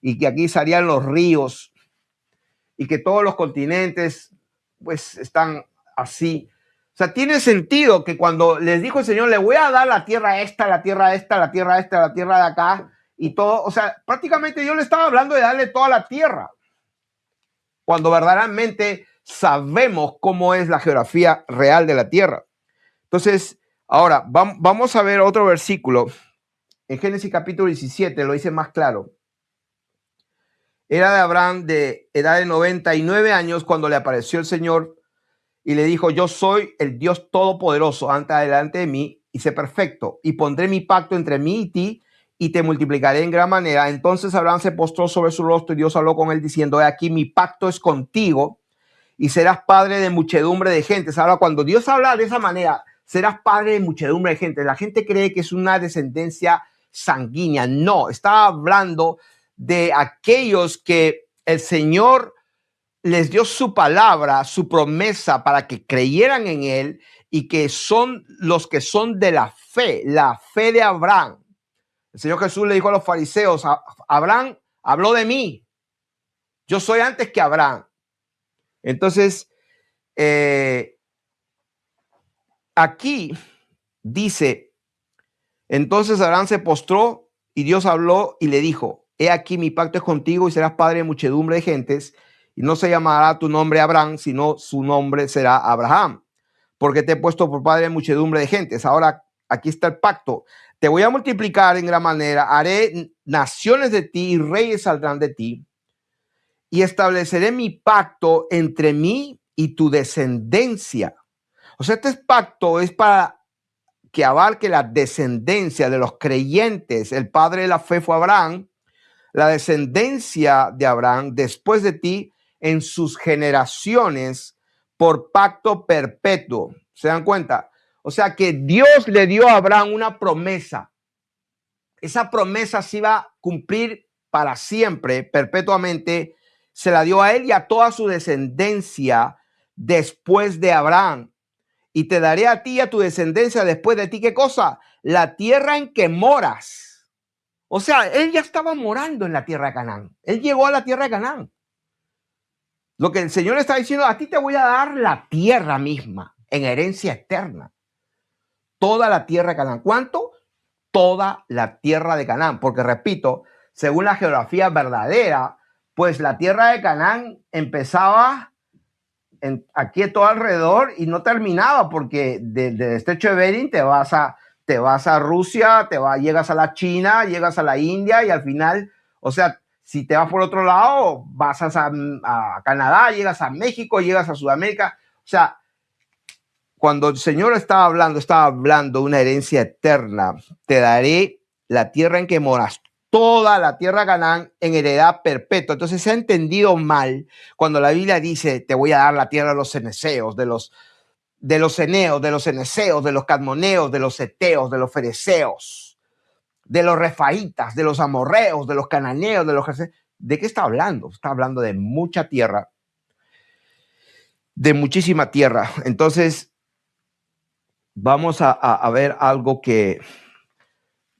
y que aquí salían los ríos, y que todos los continentes pues están así. O sea, tiene sentido que cuando les dijo el Señor, le voy a dar la tierra esta, la tierra esta, la tierra esta, la tierra de acá, y todo, o sea, prácticamente Dios le estaba hablando de darle toda la tierra, cuando verdaderamente sabemos cómo es la geografía real de la tierra. Entonces, ahora vamos a ver otro versículo. En Génesis capítulo 17 lo dice más claro. Era de Abraham de edad de 99 años cuando le apareció el Señor y le dijo, yo soy el Dios todopoderoso, anda delante de mí y sé perfecto, y pondré mi pacto entre mí y ti y te multiplicaré en gran manera. Entonces Abraham se postró sobre su rostro y Dios habló con él diciendo, he aquí mi pacto es contigo y serás padre de muchedumbre de gentes. Ahora, cuando Dios habla de esa manera, serás padre de muchedumbre de gente, la gente cree que es una descendencia sanguínea. No, está hablando de aquellos que el Señor les dio su palabra, su promesa para que creyeran en él, y que son los que son de la fe de Abraham. El Señor Jesús le dijo a los fariseos, Abraham habló de mí, yo soy antes que Abraham. Entonces, aquí dice, entonces Abraham se postró y Dios habló y le dijo, he aquí mi pacto es contigo y serás padre de muchedumbre de gentes, y no se llamará tu nombre Abraham, sino su nombre será Abraham, porque te he puesto por padre de muchedumbre de gentes. Ahora, aquí está el pacto. Te voy a multiplicar en gran manera, haré naciones de ti y reyes saldrán de ti, y estableceré mi pacto entre mí y tu descendencia. O sea, este pacto es para que abarque la descendencia de los creyentes. El padre de la fe fue Abraham, la descendencia de Abraham después de ti en sus generaciones por pacto perpetuo. ¿Se dan cuenta? O sea que Dios le dio a Abraham una promesa. Esa promesa se iba a cumplir para siempre, perpetuamente. Se la dio a él y a toda su descendencia después de Abraham. Y te daré a ti y a tu descendencia después de ti, ¿qué cosa? La tierra en que moras. O sea, él ya estaba morando en la tierra de Canaán. Él llegó a la tierra de Canaán. Lo que el Señor está diciendo, a ti te voy a dar la tierra misma en herencia eterna. Toda la tierra de Canaán. ¿Cuánto? Toda la tierra de Canaán. Porque repito, según la geografía verdadera, pues la tierra de Canaán empezaba aquí todo alrededor y no terminaba, porque del estrecho de Bering te vas a Rusia, llegas a la China, llegas a la India, y al final, o sea, si te vas por otro lado, vas a Canadá, llegas a México, llegas a Sudamérica. O sea, cuando el Señor estaba hablando de una herencia eterna. Te daré la tierra en que moras toda la tierra de Canaán en heredad perpetua. Entonces se ha entendido mal cuando la Biblia dice, te voy a dar la tierra de los ceneseos, de los eneos, de los ceneseos, de los cadmoneos, de los eteos, de los fereceos, de los refaitas, de los amorreos, de los cananeos, de los... ¿De qué está hablando? Está hablando de mucha tierra, de muchísima tierra. Entonces, vamos a ver algo que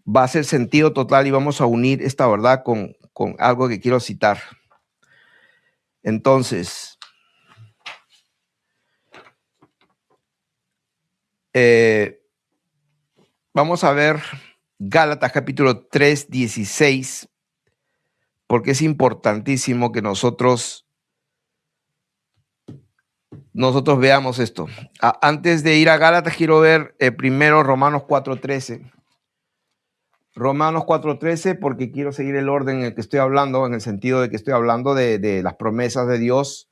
va a hacer sentido total y vamos a unir esta verdad con algo que quiero citar. Entonces, vamos a ver Gálatas capítulo 3, 16, porque es importantísimo que nosotros veamos esto. Antes de ir a Gálatas, quiero ver primero Romanos 4:13. Romanos 4:13, porque quiero seguir el orden en el que estoy hablando, en el sentido de que estoy hablando de las promesas de Dios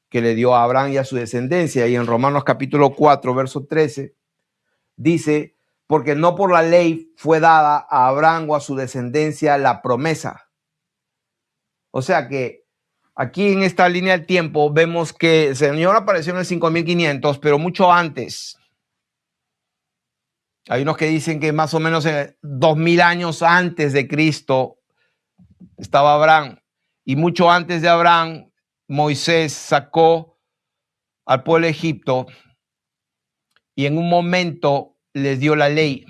que le dio a Abraham y a su descendencia. Y en Romanos capítulo 4, verso 13, dice, porque no por la ley fue dada a Abraham o a su descendencia la promesa. O sea que aquí en esta línea del tiempo vemos que el Señor apareció en el 5500, pero mucho antes. Hay unos que dicen que más o menos 2000 años antes de Cristo estaba Abraham. Y mucho antes de Abraham, Moisés sacó al pueblo de Egipto y en un momento les dio la ley.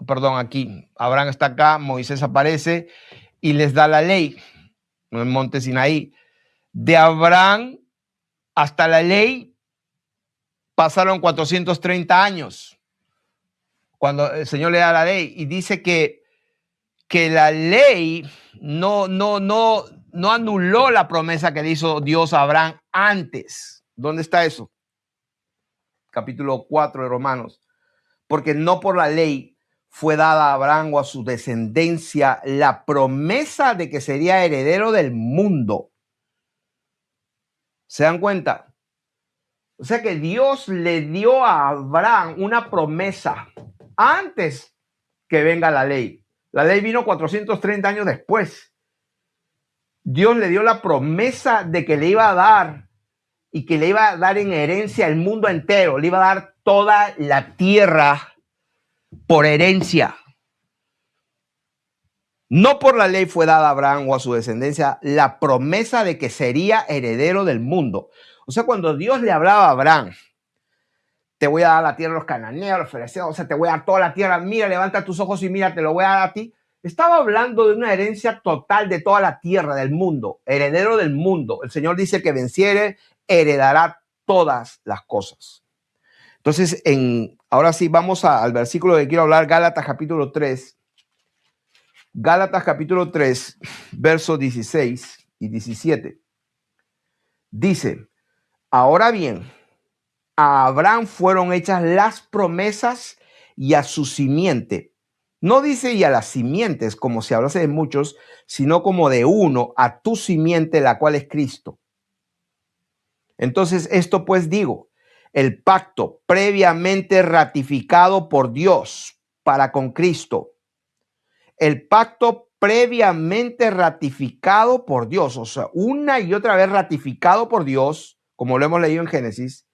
Perdón, aquí Abraham está acá, Moisés aparece y les da la ley en el monte Sinaí. De Abraham hasta la ley pasaron 430 años. Cuando el Señor le da la ley y dice que la ley no anuló la promesa que le hizo Dios a Abraham antes. ¿Dónde está eso? Capítulo 4 de Romanos. Porque no por la ley fue dada a Abraham o a su descendencia la promesa de que sería heredero del mundo. ¿Se dan cuenta? O sea que Dios le dio a Abraham una promesa antes que venga la ley. La ley vino 430 años después. Dios le dio la promesa de que le iba a dar y que le iba a dar en herencia el mundo entero. Le iba a dar toda la tierra por herencia. No por la ley fue dada a Abraham o a su descendencia la promesa de que sería heredero del mundo. O sea, cuando Dios le hablaba a Abraham, te voy a dar la tierra a los cananeos, los fereceos, o sea, te voy a dar toda la tierra, mira, levanta tus ojos y mira, te lo voy a dar a ti. Estaba hablando de una herencia total de toda la tierra, del mundo, heredero del mundo. El Señor dice que venciere, heredará todas las cosas. Entonces, ahora sí, vamos al versículo que quiero hablar, Gálatas capítulo 3. Gálatas capítulo 3, versos 16 y 17. Dice, ahora bien, a Abraham fueron hechas las promesas y a su simiente. No dice y a las simientes, como si hablase de muchos, sino como de uno, a tu simiente, la cual es Cristo. Entonces, esto pues digo, el pacto previamente ratificado por Dios para con Cristo. El pacto previamente ratificado por Dios, o sea, una y otra vez ratificado por Dios, como lo hemos leído en Génesis,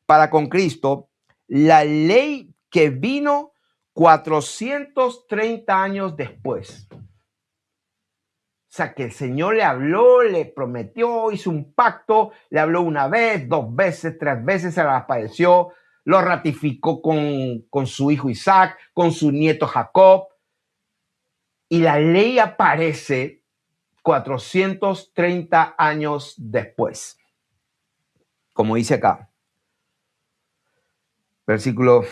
para con Cristo, la ley que vino 430 años después. O sea, que el Señor le habló, le prometió, hizo un pacto, le habló una vez, 2 veces, 3 veces, se le apareció, lo ratificó con su hijo Isaac, con su nieto Jacob. Y la ley aparece 430 años después. Como dice acá, versículo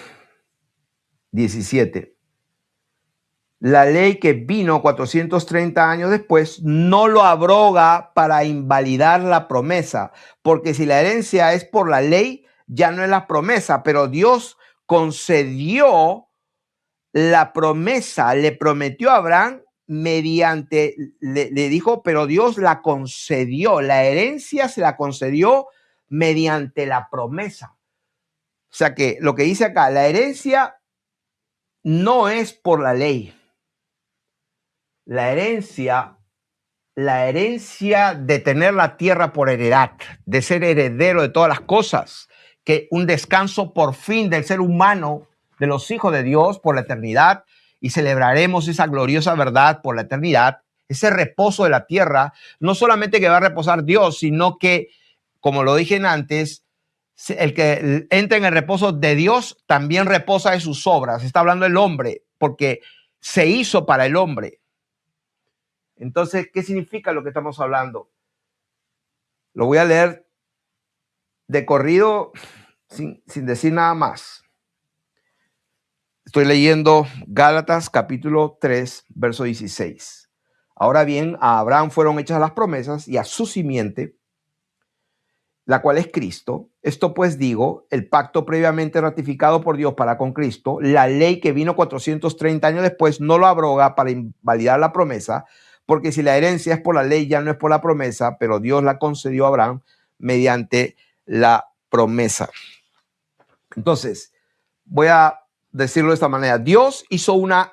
17. La ley que vino 430 años después no lo abroga para invalidar la promesa, porque si la herencia es por la ley, ya no es la promesa, pero Dios concedió la promesa, le prometió a Abraham mediante, le dijo, pero Dios la concedió, la herencia se la concedió mediante la promesa. O sea que lo que dice acá, la herencia no es por la ley. La herencia de tener la tierra por heredad, de ser heredero de todas las cosas, que un descanso por fin del ser humano, de los hijos de Dios por la eternidad, y celebraremos esa gloriosa verdad por la eternidad, ese reposo de la tierra, no solamente que va a reposar Dios, sino que, como lo dije antes, el que entra en el reposo de Dios también reposa de sus obras. Está hablando el hombre, porque se hizo para el hombre. Entonces, ¿qué significa lo que estamos hablando? Lo voy a leer de corrido sin decir nada más. Estoy leyendo Gálatas capítulo 3, verso 16. Ahora bien, a Abraham fueron hechas las promesas y a su simiente, la cual es Cristo. Esto pues digo, el pacto previamente ratificado por Dios para con Cristo, la ley que vino 430 años después, no lo abroga para invalidar la promesa, porque si la herencia es por la ley, ya no es por la promesa, pero Dios la concedió a Abraham mediante la promesa. Entonces, voy a decirlo de esta manera. Dios hizo una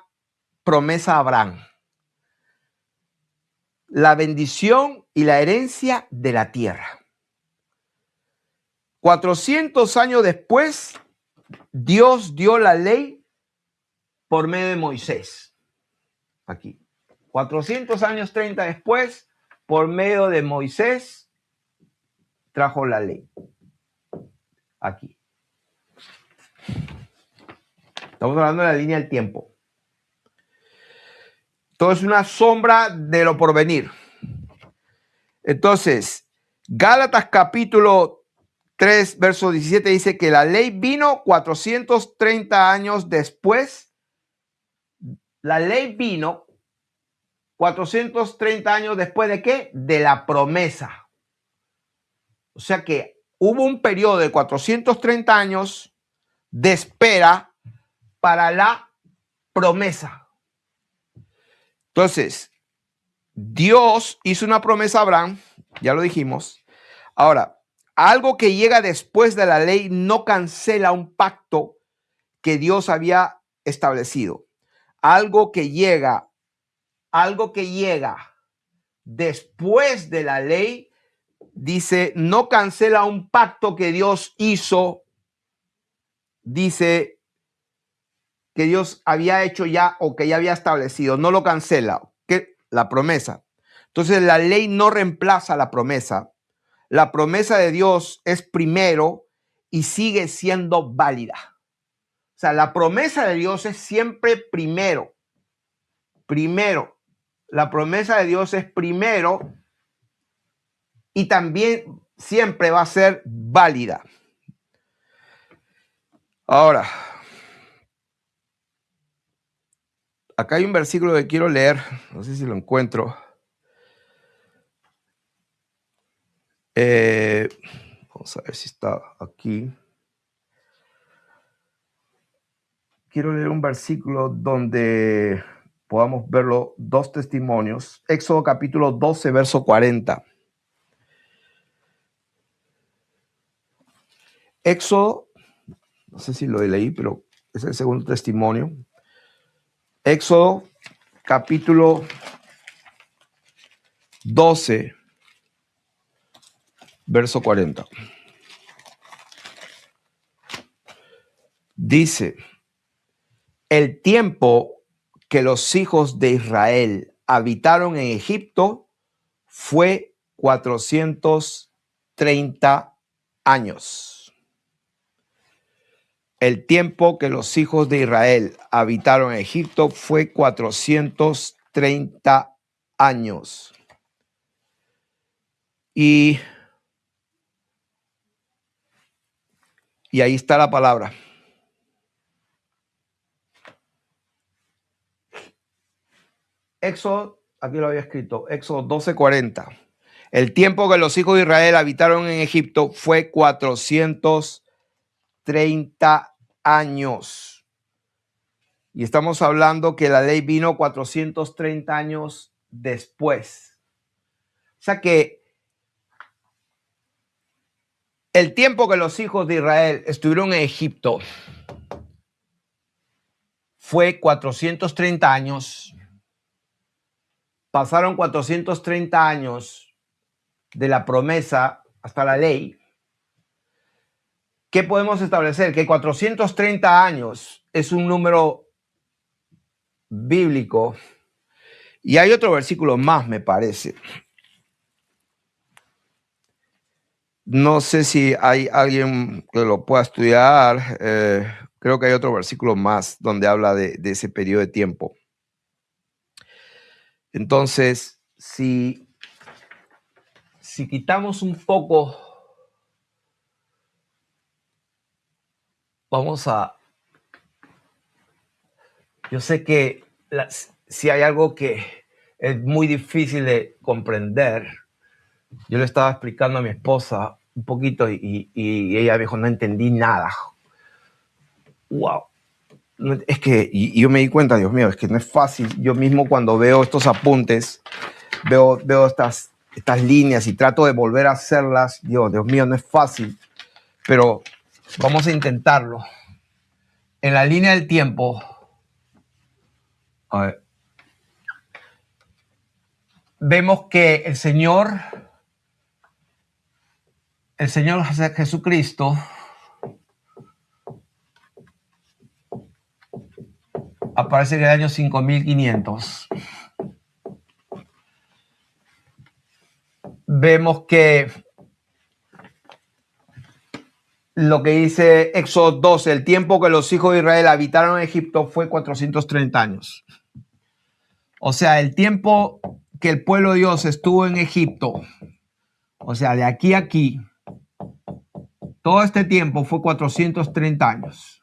promesa a Abraham. La bendición y la herencia de la tierra. 400 años después, Dios dio la ley por medio de Moisés. Aquí. 400 años 30 después, por medio de Moisés, trajo la ley. Aquí. Estamos hablando de la línea del tiempo. Todo es una sombra de lo porvenir. Entonces, Gálatas capítulo 3, verso 17 dice que la ley vino 430 años después. La ley vino 430 años después de ¿qué? De la promesa. O sea que hubo un periodo de 430 años de espera para la promesa. Entonces, Dios hizo una promesa a Abraham, ya lo dijimos. Ahora, algo que llega después de la ley no cancela un pacto que Dios había establecido. Algo que llega después de la ley, dice, no cancela un pacto que Dios hizo, dice que Dios había hecho ya o que ya había establecido, no lo cancela, que la promesa. Entonces la ley no reemplaza la promesa. La promesa de Dios es primero y sigue siendo válida. O sea, la promesa de Dios es siempre primero. Primero. La promesa de Dios es primero y también siempre va a ser válida. Ahora, acá hay un versículo que quiero leer, no sé si lo encuentro. Vamos a ver si está aquí. Quiero leer un versículo donde podamos verlo, dos testimonios. Éxodo capítulo 12, verso 40. Éxodo, no sé si lo leí, pero es el segundo testimonio. Éxodo capítulo 12, verso 40. Dice, el tiempo que los hijos de Israel habitaron en Egipto fue 430 años. El tiempo que los hijos de Israel habitaron en Egipto fue 430 años. Y ahí está la palabra. Éxodo, aquí lo había escrito, Éxodo 12:40. El tiempo que los hijos de Israel habitaron en Egipto fue 430 años. Y estamos hablando que la ley vino 430 años después. O sea que el tiempo que los hijos de Israel estuvieron en Egipto fue 430 años. pasaron 430 años de la promesa hasta la ley, ¿qué podemos establecer? Que 430 años es un número bíblico. Y hay otro versículo más, me parece. No sé si hay alguien que lo pueda estudiar. Creo que hay otro versículo más donde habla de ese periodo de tiempo. Entonces, si quitamos un poco, yo sé que si hay algo que es muy difícil de comprender, yo le estaba explicando a mi esposa un poquito y ella me dijo, no entendí nada. Wow. Es que y yo me di cuenta, Dios mío, es que no es fácil. Yo mismo cuando veo estos apuntes, veo estas líneas y trato de volver a hacerlas. Dios mío, no es fácil, pero vamos a intentarlo. En la línea del tiempo, a ver, vemos que el Señor Jesucristo aparece en el año 5500. Vemos que lo que dice Éxodo 12, el tiempo que los hijos de Israel habitaron en Egipto fue 430 años. O sea, el tiempo que el pueblo de Dios estuvo en Egipto, o sea, de aquí a aquí, todo este tiempo fue 430 años.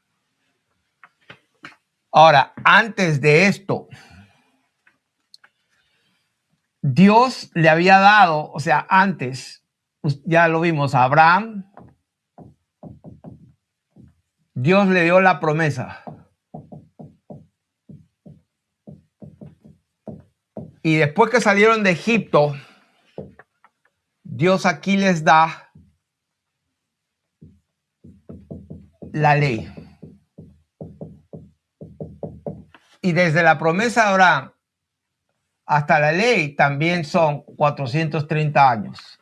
Ahora, antes de esto, Dios le había dado, o sea, antes, ya lo vimos, a Abraham, Dios le dio la promesa. Y después que salieron de Egipto, Dios aquí les da la ley. Y desde la promesa de Abraham hasta la ley también son 430 años.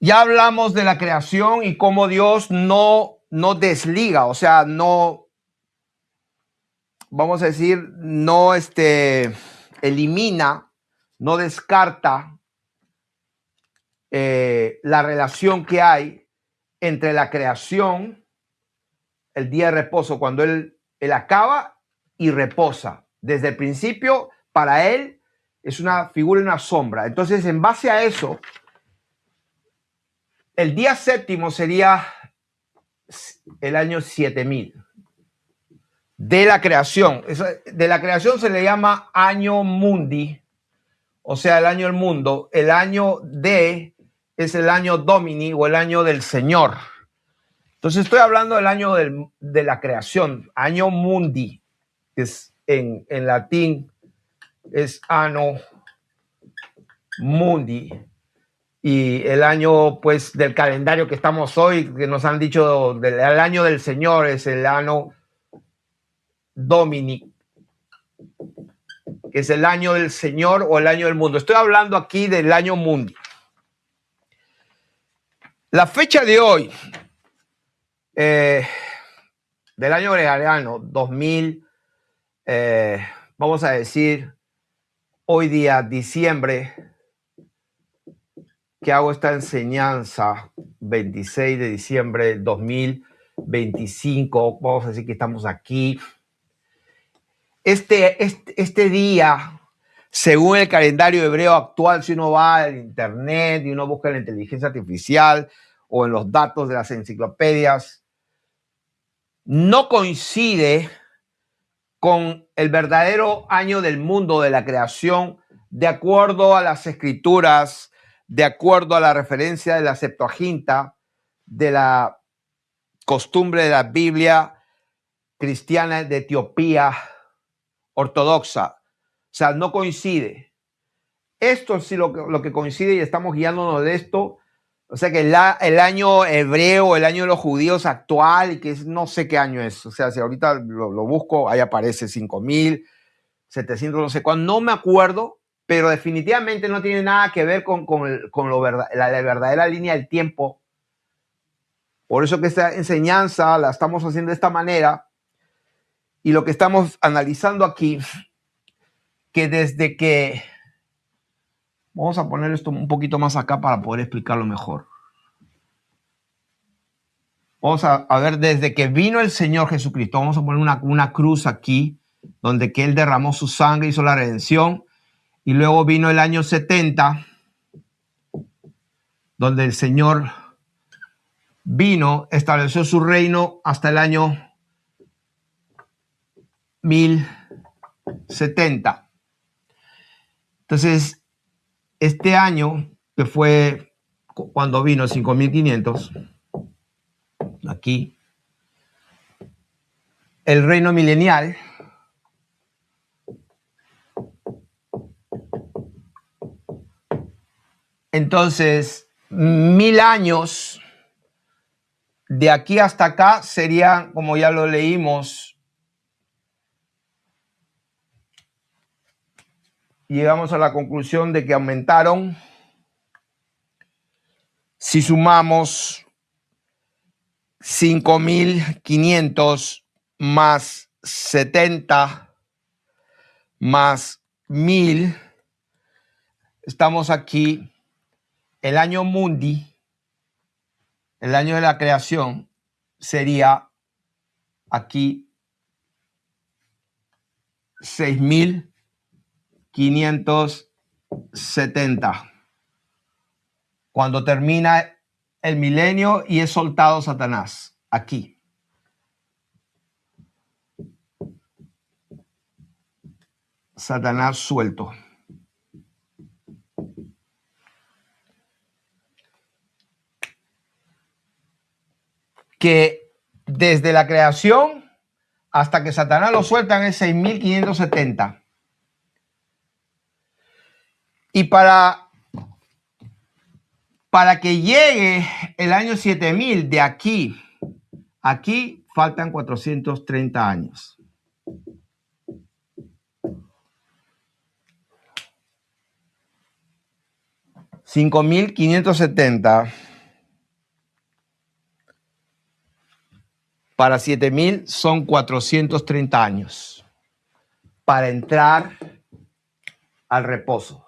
Ya hablamos de la creación y cómo Dios no desliga, o sea, no, vamos a decir, no elimina, no descarta la relación que hay entre la creación, el día de reposo, cuando él acaba y reposa. Desde el principio, para él, es una figura y una sombra. Entonces, en base a eso, el día séptimo sería el año 7000 de la creación. De la creación se le llama año mundi, o sea, el año del mundo. El año es el año domini o el año del Señor. Entonces estoy hablando del año de la creación, año mundi, que es en latín es anno mundi. Y el año, pues, del calendario que estamos hoy, que nos han dicho el año del Señor, es el año Domini, que es el año del Señor o el año del mundo. Estoy hablando aquí del año mundi. La fecha de hoy, del año gregoriano 2000, vamos a decir, hoy día, diciembre, que hago esta enseñanza, 26 de diciembre del 2025, vamos a decir que estamos aquí. Este día, según el calendario hebreo actual, si uno va al internet y uno busca en la inteligencia artificial o en los datos de las enciclopedias, no coincide con el verdadero año del mundo de la creación, de acuerdo a las escrituras, de acuerdo a la referencia de la Septuaginta, de la costumbre de la Biblia cristiana de Etiopía ortodoxa. O sea, no coincide. Esto sí lo que coincide, y estamos guiándonos de esto. O sea que el año hebreo, el año de los judíos actual, que es, no sé qué año es. O sea, si ahorita lo busco, ahí aparece 5000, 700 no sé cuándo, no me acuerdo, pero definitivamente no tiene nada que ver con la verdadera línea del tiempo. Por eso que esta enseñanza la estamos haciendo de esta manera, y lo que estamos analizando aquí, que desde que, vamos a poner esto un poquito más acá para poder explicarlo mejor. Vamos a ver, desde que vino el Señor Jesucristo, vamos a poner una cruz aquí, donde que Él derramó su sangre, hizo la redención, y luego vino el año 70, donde el Señor vino, estableció su reino hasta el año 1070. Entonces, este año, que fue cuando vino 5500, aquí, el reino milenial, entonces 1000 años de aquí hasta acá serían, como ya lo leímos, llegamos a la conclusión de que aumentaron, si sumamos 5500 más 70 más 1000, estamos aquí, el año mundi, el año de la creación, sería aquí 6570, cuando termina el milenio y es soltado Satanás, aquí. Satanás suelto. Que desde la creación hasta que Satanás lo sueltan es 6570. Y para que llegue el año 7000 de aquí, faltan 430 años. $5,570 para 7000 son 430 años para entrar al reposo.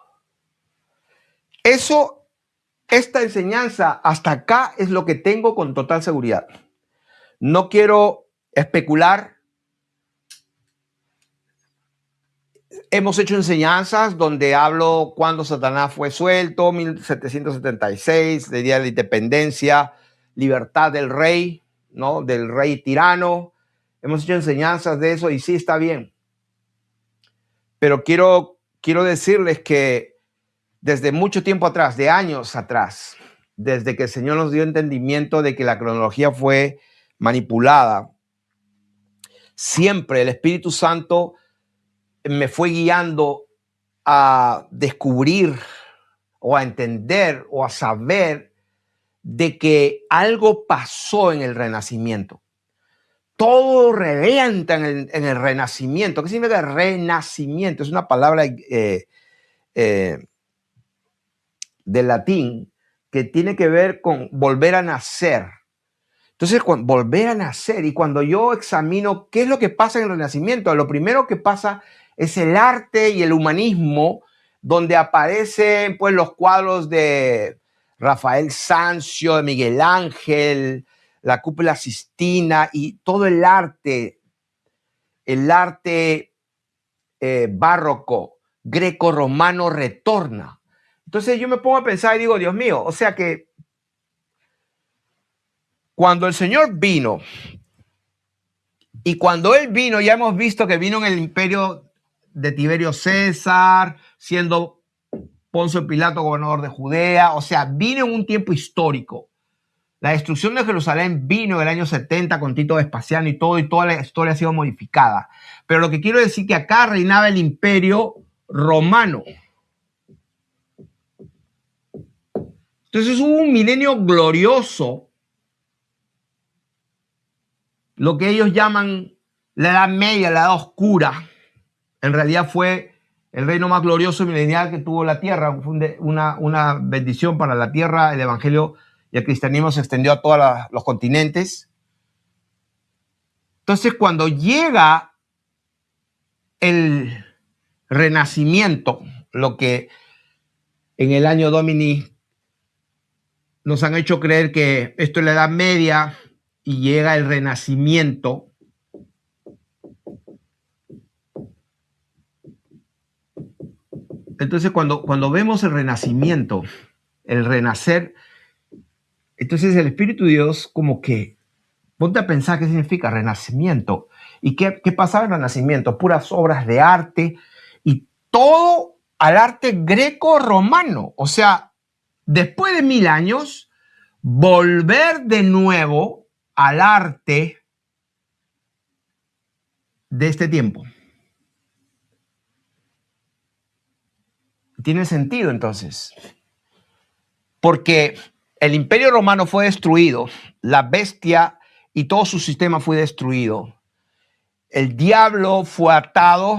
Esta enseñanza hasta acá es lo que tengo con total seguridad. No quiero especular. Hemos hecho enseñanzas donde hablo cuando Satanás fue suelto, 1776, el día de la independencia, libertad del rey, ¿no? Del rey tirano. Hemos hecho enseñanzas de eso y sí está bien. Pero quiero decirles que desde mucho tiempo atrás, de años atrás, desde que el Señor nos dio entendimiento de que la cronología fue manipulada, siempre el Espíritu Santo me fue guiando a descubrir o a entender o a saber de que algo pasó en el Renacimiento. Todo revienta en el Renacimiento. ¿Qué significa renacimiento? Es una palabra del latín que tiene que ver con volver a nacer. Entonces, volver a nacer, y cuando yo examino qué es lo que pasa en el Renacimiento, lo primero que pasa es el arte y el humanismo, donde aparecen pues los cuadros de Rafael Sanzio, de Miguel Ángel, la Cúpula Sistina y todo el arte barroco, greco-romano retorna. Entonces yo me pongo a pensar y digo, Dios mío, o sea que cuando el Señor vino, y cuando Él vino, ya hemos visto que vino en el imperio de Tiberio César, siendo Poncio Pilato gobernador de Judea, o sea, vino en un tiempo histórico. La destrucción de Jerusalén vino en el año 70 con Tito Vespasiano y toda la historia ha sido modificada. Pero lo que quiero decir es que acá reinaba el imperio romano. Entonces hubo un milenio glorioso, lo que ellos llaman la Edad Media, la Edad Oscura, En realidad fue el reino más glorioso y milenial que tuvo la tierra. Fue una bendición para la tierra. El evangelio y el cristianismo se extendió a todos los continentes. Entonces, cuando llega el renacimiento, lo que en el año Domini nos han hecho creer que esto es la Edad Media y llega el renacimiento, entonces cuando vemos el renacimiento, el renacer, entonces el Espíritu de Dios como que ponte a pensar qué significa renacimiento y qué pasaba en el renacimiento, puras obras de arte y todo al arte greco-romano, o sea, después de 1000 años, volver de nuevo al arte de este tiempo. Tiene sentido entonces, porque el Imperio Romano fue destruido, la bestia y todo su sistema fue destruido. El diablo fue atado,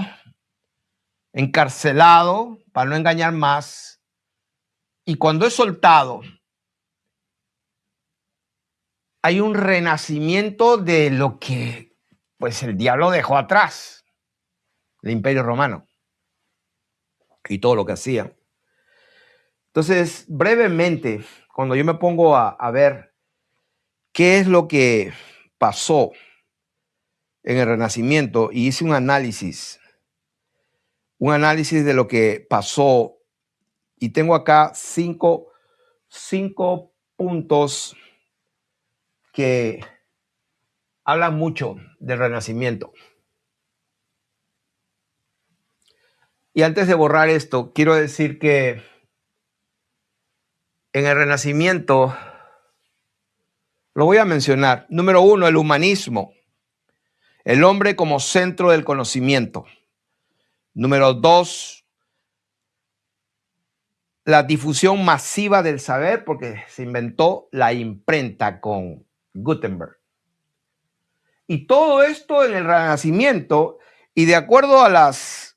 encarcelado para no engañar más, y cuando es soltado, hay un renacimiento de lo que pues el diablo dejó atrás, el Imperio Romano y todo lo que hacía. Entonces, brevemente, cuando yo me pongo a ver qué es lo que pasó en el Renacimiento y hice un análisis de lo que pasó, y tengo acá cinco puntos que hablan mucho del Renacimiento. Y antes de borrar esto, quiero decir que en el Renacimiento, lo voy a mencionar. Número 1, el humanismo. El hombre como centro del conocimiento. Número 2, la difusión masiva del saber, porque se inventó la imprenta con Gutenberg. Y todo esto en el Renacimiento, y de acuerdo a las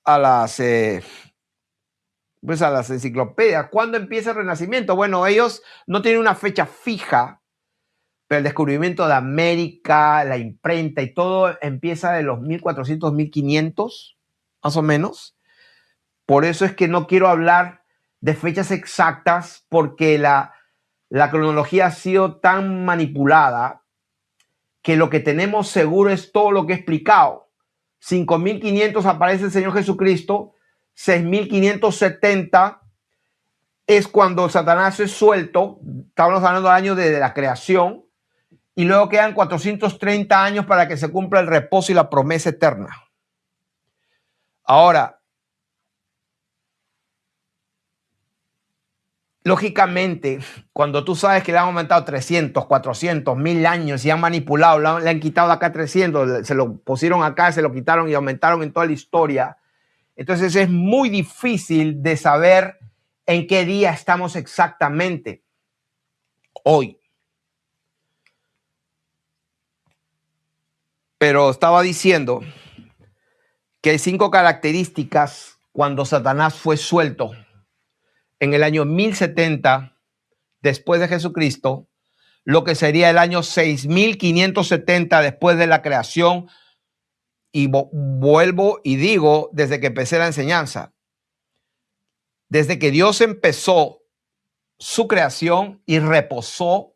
enciclopedias, ¿cuándo empieza el Renacimiento? Bueno, ellos no tienen una fecha fija, pero el descubrimiento de América, la imprenta y todo empieza de los 1400, 1500, más o menos. Por eso es que no quiero hablar de fechas exactas, porque la cronología ha sido tan manipulada que lo que tenemos seguro es todo lo que he explicado. 5500 aparece el Señor Jesucristo, 6570 es cuando Satanás es suelto, estamos hablando del año de la creación, y luego quedan 430 años para que se cumpla el reposo y la promesa eterna. Ahora, lógicamente, cuando tú sabes que le han aumentado 300, 400, 1000 años y han manipulado, le han quitado de acá 300, se lo pusieron acá, se lo quitaron y aumentaron en toda la historia, entonces es muy difícil de saber en qué día estamos exactamente hoy. Pero estaba diciendo que hay 5 características cuando Satanás fue suelto en el año 1070 después de Jesucristo, lo que sería el año 6570 después de la creación. Y vuelvo y digo, desde que empecé la enseñanza, desde que Dios empezó su creación y reposó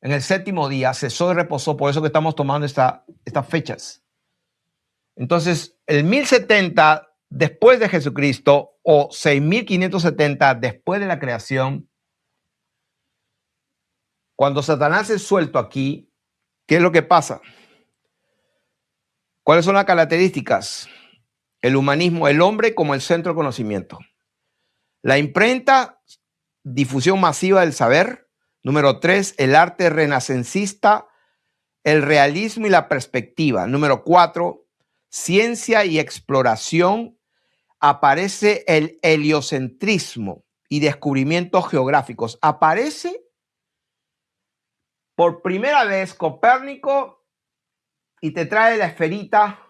en el 7º día, cesó y reposó, por eso que estamos tomando estas fechas. Entonces, el 1070 después de Jesucristo o 6570 después de la creación, cuando Satanás es suelto aquí, ¿qué es lo que pasa? ¿Cuáles son las características? El humanismo, el hombre como el centro del conocimiento. La imprenta, difusión masiva del saber. Número 3, el arte renacencista, el realismo y la perspectiva. Número 4, ciencia y exploración. Aparece el heliocentrismo y descubrimientos geográficos. Aparece por primera vez Copérnico y te trae la esferita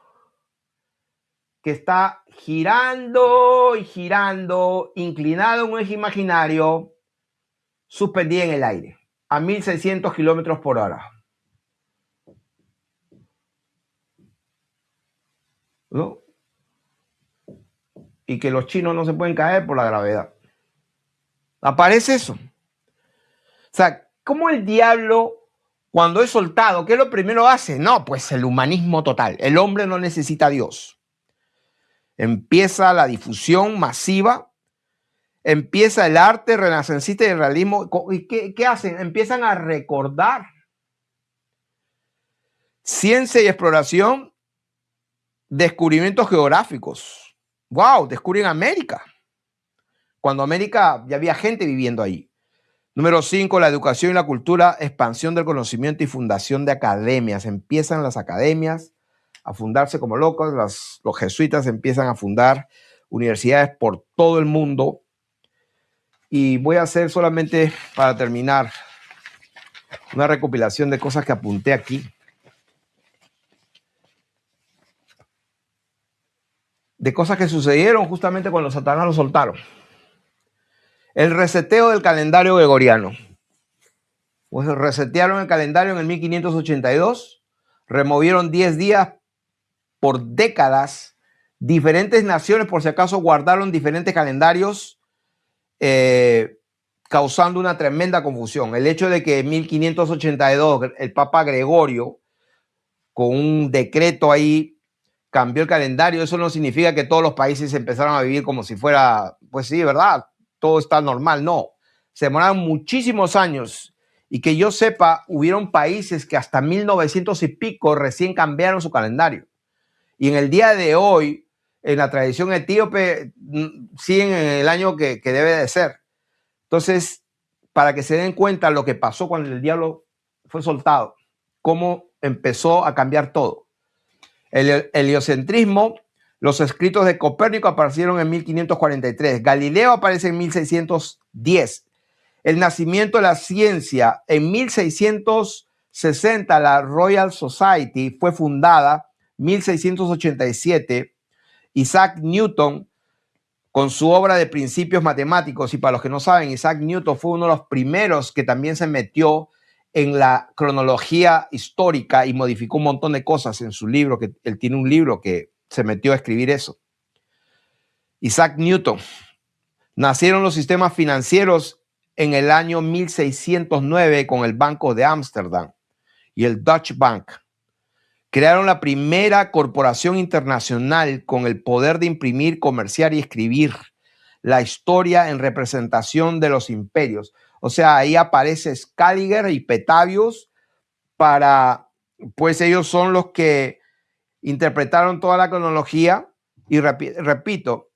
que está girando y girando, inclinado en un eje imaginario, suspendida en el aire, a 1.600 kilómetros por hora. ¿No? Y que los chinos no se pueden caer por la gravedad. Aparece eso. O sea, ¿cómo el diablo, cuando es soltado, qué es lo primero que hace? No, pues el humanismo total. El hombre no necesita a Dios. Empieza la difusión masiva, empieza el arte renacencista y el realismo. ¿Y qué hacen? Empiezan a recordar ciencia y exploración, descubrimientos geográficos. ¡Wow! Descubren América. Cuando América ya había gente viviendo ahí. Número 5, la educación y la cultura, expansión del conocimiento y fundación de academias. Empiezan las academias a fundarse como locos. Los jesuitas empiezan a fundar universidades por todo el mundo. Y voy a hacer solamente, para terminar, una recopilación de cosas que apunté aquí. De cosas que sucedieron justamente cuando Satanás lo soltaron. El reseteo del calendario gregoriano. Pues resetearon el calendario en el 1582, removieron 10 días por décadas. Diferentes naciones, por si acaso, guardaron diferentes calendarios, causando una tremenda confusión. El hecho de que en 1582 el Papa Gregorio, con un decreto ahí, cambió el calendario, eso no significa que todos los países empezaron a vivir como si fuera, pues sí, ¿verdad? Todo está normal, no. Se demoraron muchísimos años. Y que yo sepa, hubieron países que hasta 1900 y pico recién cambiaron su calendario. Y en el día de hoy, en la tradición etíope, siguen en el año que debe de ser. Entonces, para que se den cuenta lo que pasó cuando el diablo fue soltado, cómo empezó a cambiar todo. El heliocentrismo, los escritos de Copérnico aparecieron en 1543. Galileo aparece en 1610. El nacimiento de la ciencia. En 1660 la Royal Society fue fundada. 1687 Isaac Newton con su obra de principios matemáticos. Y para los que no saben, Isaac Newton fue uno de los primeros que también se metió en la cronología histórica y modificó un montón de cosas en su libro, que él tiene un libro que se metió a escribir eso. Isaac Newton. Nacieron los sistemas financieros en el año 1609 con el Banco de Ámsterdam y el Dutch Bank. Crearon la primera corporación internacional con el poder de imprimir, comerciar y escribir la historia en representación de los imperios. O sea, ahí aparece Scaliger y Petavius pues ellos son los que interpretaron toda la cronología y repito,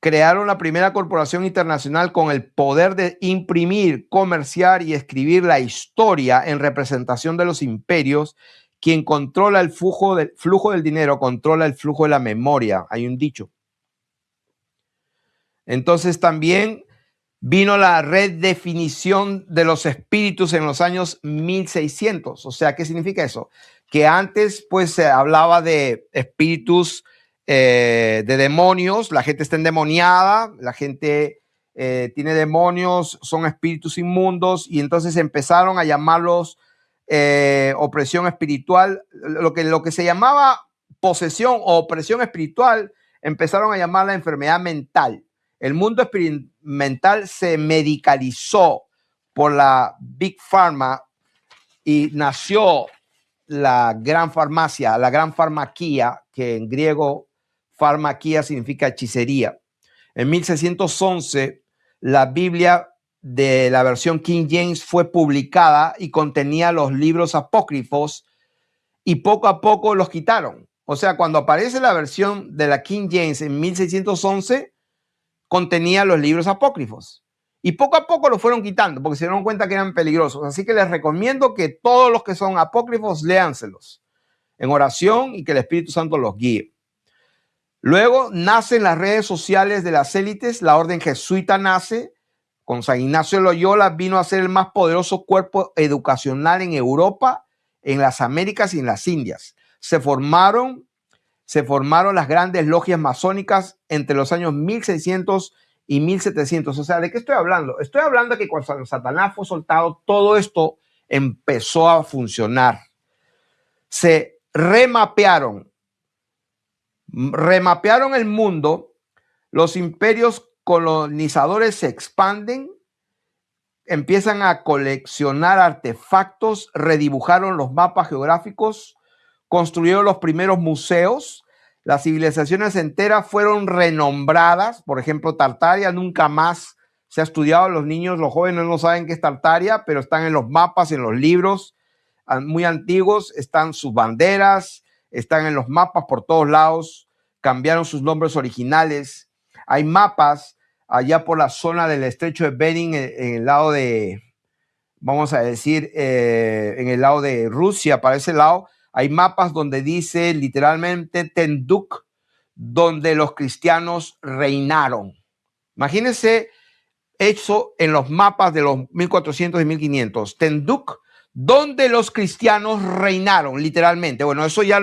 crearon la primera corporación internacional con el poder de imprimir, comerciar y escribir la historia en representación de los imperios. Quien controla el flujo del dinero, controla el flujo de la memoria. Hay un dicho. Entonces también vino la redefinición de los espíritus en los años 1600. O sea, ¿qué significa eso? Que antes pues se hablaba de espíritus de demonios, la gente está endemoniada, la gente tiene demonios, son espíritus inmundos, y entonces empezaron a llamarlos opresión espiritual. Lo que se llamaba posesión o opresión espiritual, empezaron a llamarla enfermedad mental. El mundo experimental se medicalizó por la Big Pharma y nació la gran farmacia, la gran farmaquía, que en griego farmaquía significa hechicería. En 1611, la Biblia de la versión King James fue publicada y contenía los libros apócrifos, y poco a poco los quitaron. O sea, cuando aparece la versión de la King James en 1611, contenía los libros apócrifos. Y poco a poco lo fueron quitando porque se dieron cuenta que eran peligrosos. Así que les recomiendo que todos los que son apócrifos, léanselos en oración y que el Espíritu Santo los guíe. Luego nacen las redes sociales de las élites. La orden jesuita nace. Con San Ignacio de Loyola vino a ser el más poderoso cuerpo educacional en Europa, en las Américas y en las Indias. Se formaron se formaron las grandes logias masónicas entre los años 1600 y 1700. O sea, ¿de qué estoy hablando? Estoy hablando de que cuando Satanás fue soltado, todo esto empezó a funcionar. Se remapearon el mundo, los imperios colonizadores se expanden, empiezan a coleccionar artefactos, redibujaron los mapas geográficos, construyeron los primeros museos, las civilizaciones enteras fueron renombradas. Por ejemplo, Tartaria nunca más se ha estudiado. Los niños, los jóvenes no saben qué es Tartaria, pero están en los mapas, en los libros muy antiguos, están sus banderas, están en los mapas por todos lados, cambiaron sus nombres originales. Hay mapas allá por la zona del estrecho de Bering, en el lado de, vamos a decir, en el lado de Rusia, para ese lado, hay mapas donde dice literalmente Tenduk, donde los cristianos reinaron. Imagínense eso en los mapas de los 1400 y 1500. Tenduk, donde los cristianos reinaron, literalmente. Bueno, eso ya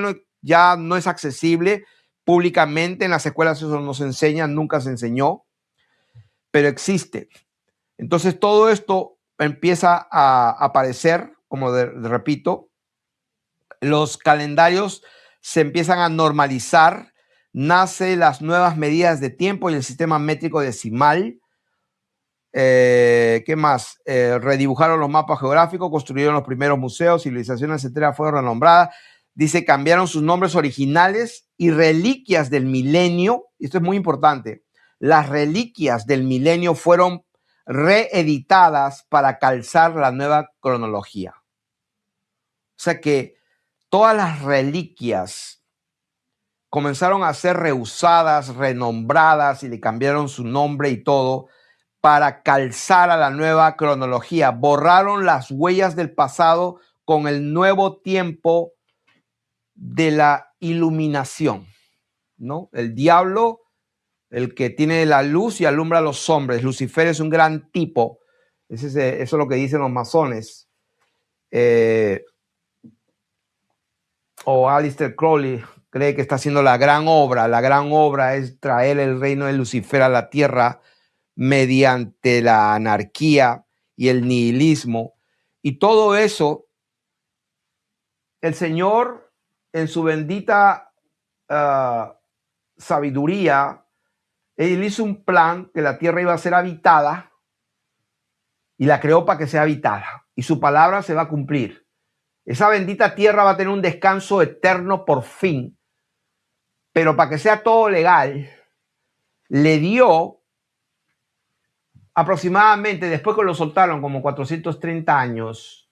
no es accesible públicamente. En las escuelas eso no se enseña, nunca se enseñó, pero existe. Entonces todo esto empieza a aparecer, como repito, los calendarios se empiezan a normalizar, nacen las nuevas medidas de tiempo y el sistema métrico decimal. ¿Qué más? Redibujaron los mapas geográficos, construyeron los primeros museos, civilizaciones enteras fueron renombradas. Dice, cambiaron sus nombres originales y reliquias del milenio. Esto es muy importante. Las reliquias del milenio fueron reeditadas para calzar la nueva cronología. O sea que todas las reliquias comenzaron a ser reusadas, renombradas y le cambiaron su nombre y todo para calzar a la nueva cronología. Borraron las huellas del pasado con el nuevo tiempo de la iluminación, ¿no? El diablo, el que tiene la luz y alumbra a los hombres. Lucifer es un gran tipo. Eso es lo que dicen los masones. O Aleister Crowley cree que está haciendo la gran obra. La gran obra es traer el reino de Lucifer a la tierra mediante la anarquía y el nihilismo. Y todo eso, el Señor, en su bendita sabiduría, Él hizo un plan que la tierra iba a ser habitada y la creó para que sea habitada. Y su palabra se va a cumplir. Esa bendita tierra va a tener un descanso eterno por fin. Pero para que sea todo legal, le dio aproximadamente, después que lo soltaron, como 430 años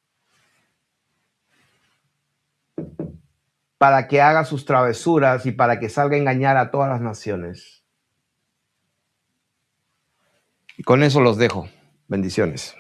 para que haga sus travesuras y para que salga a engañar a todas las naciones. Y con eso los dejo. Bendiciones.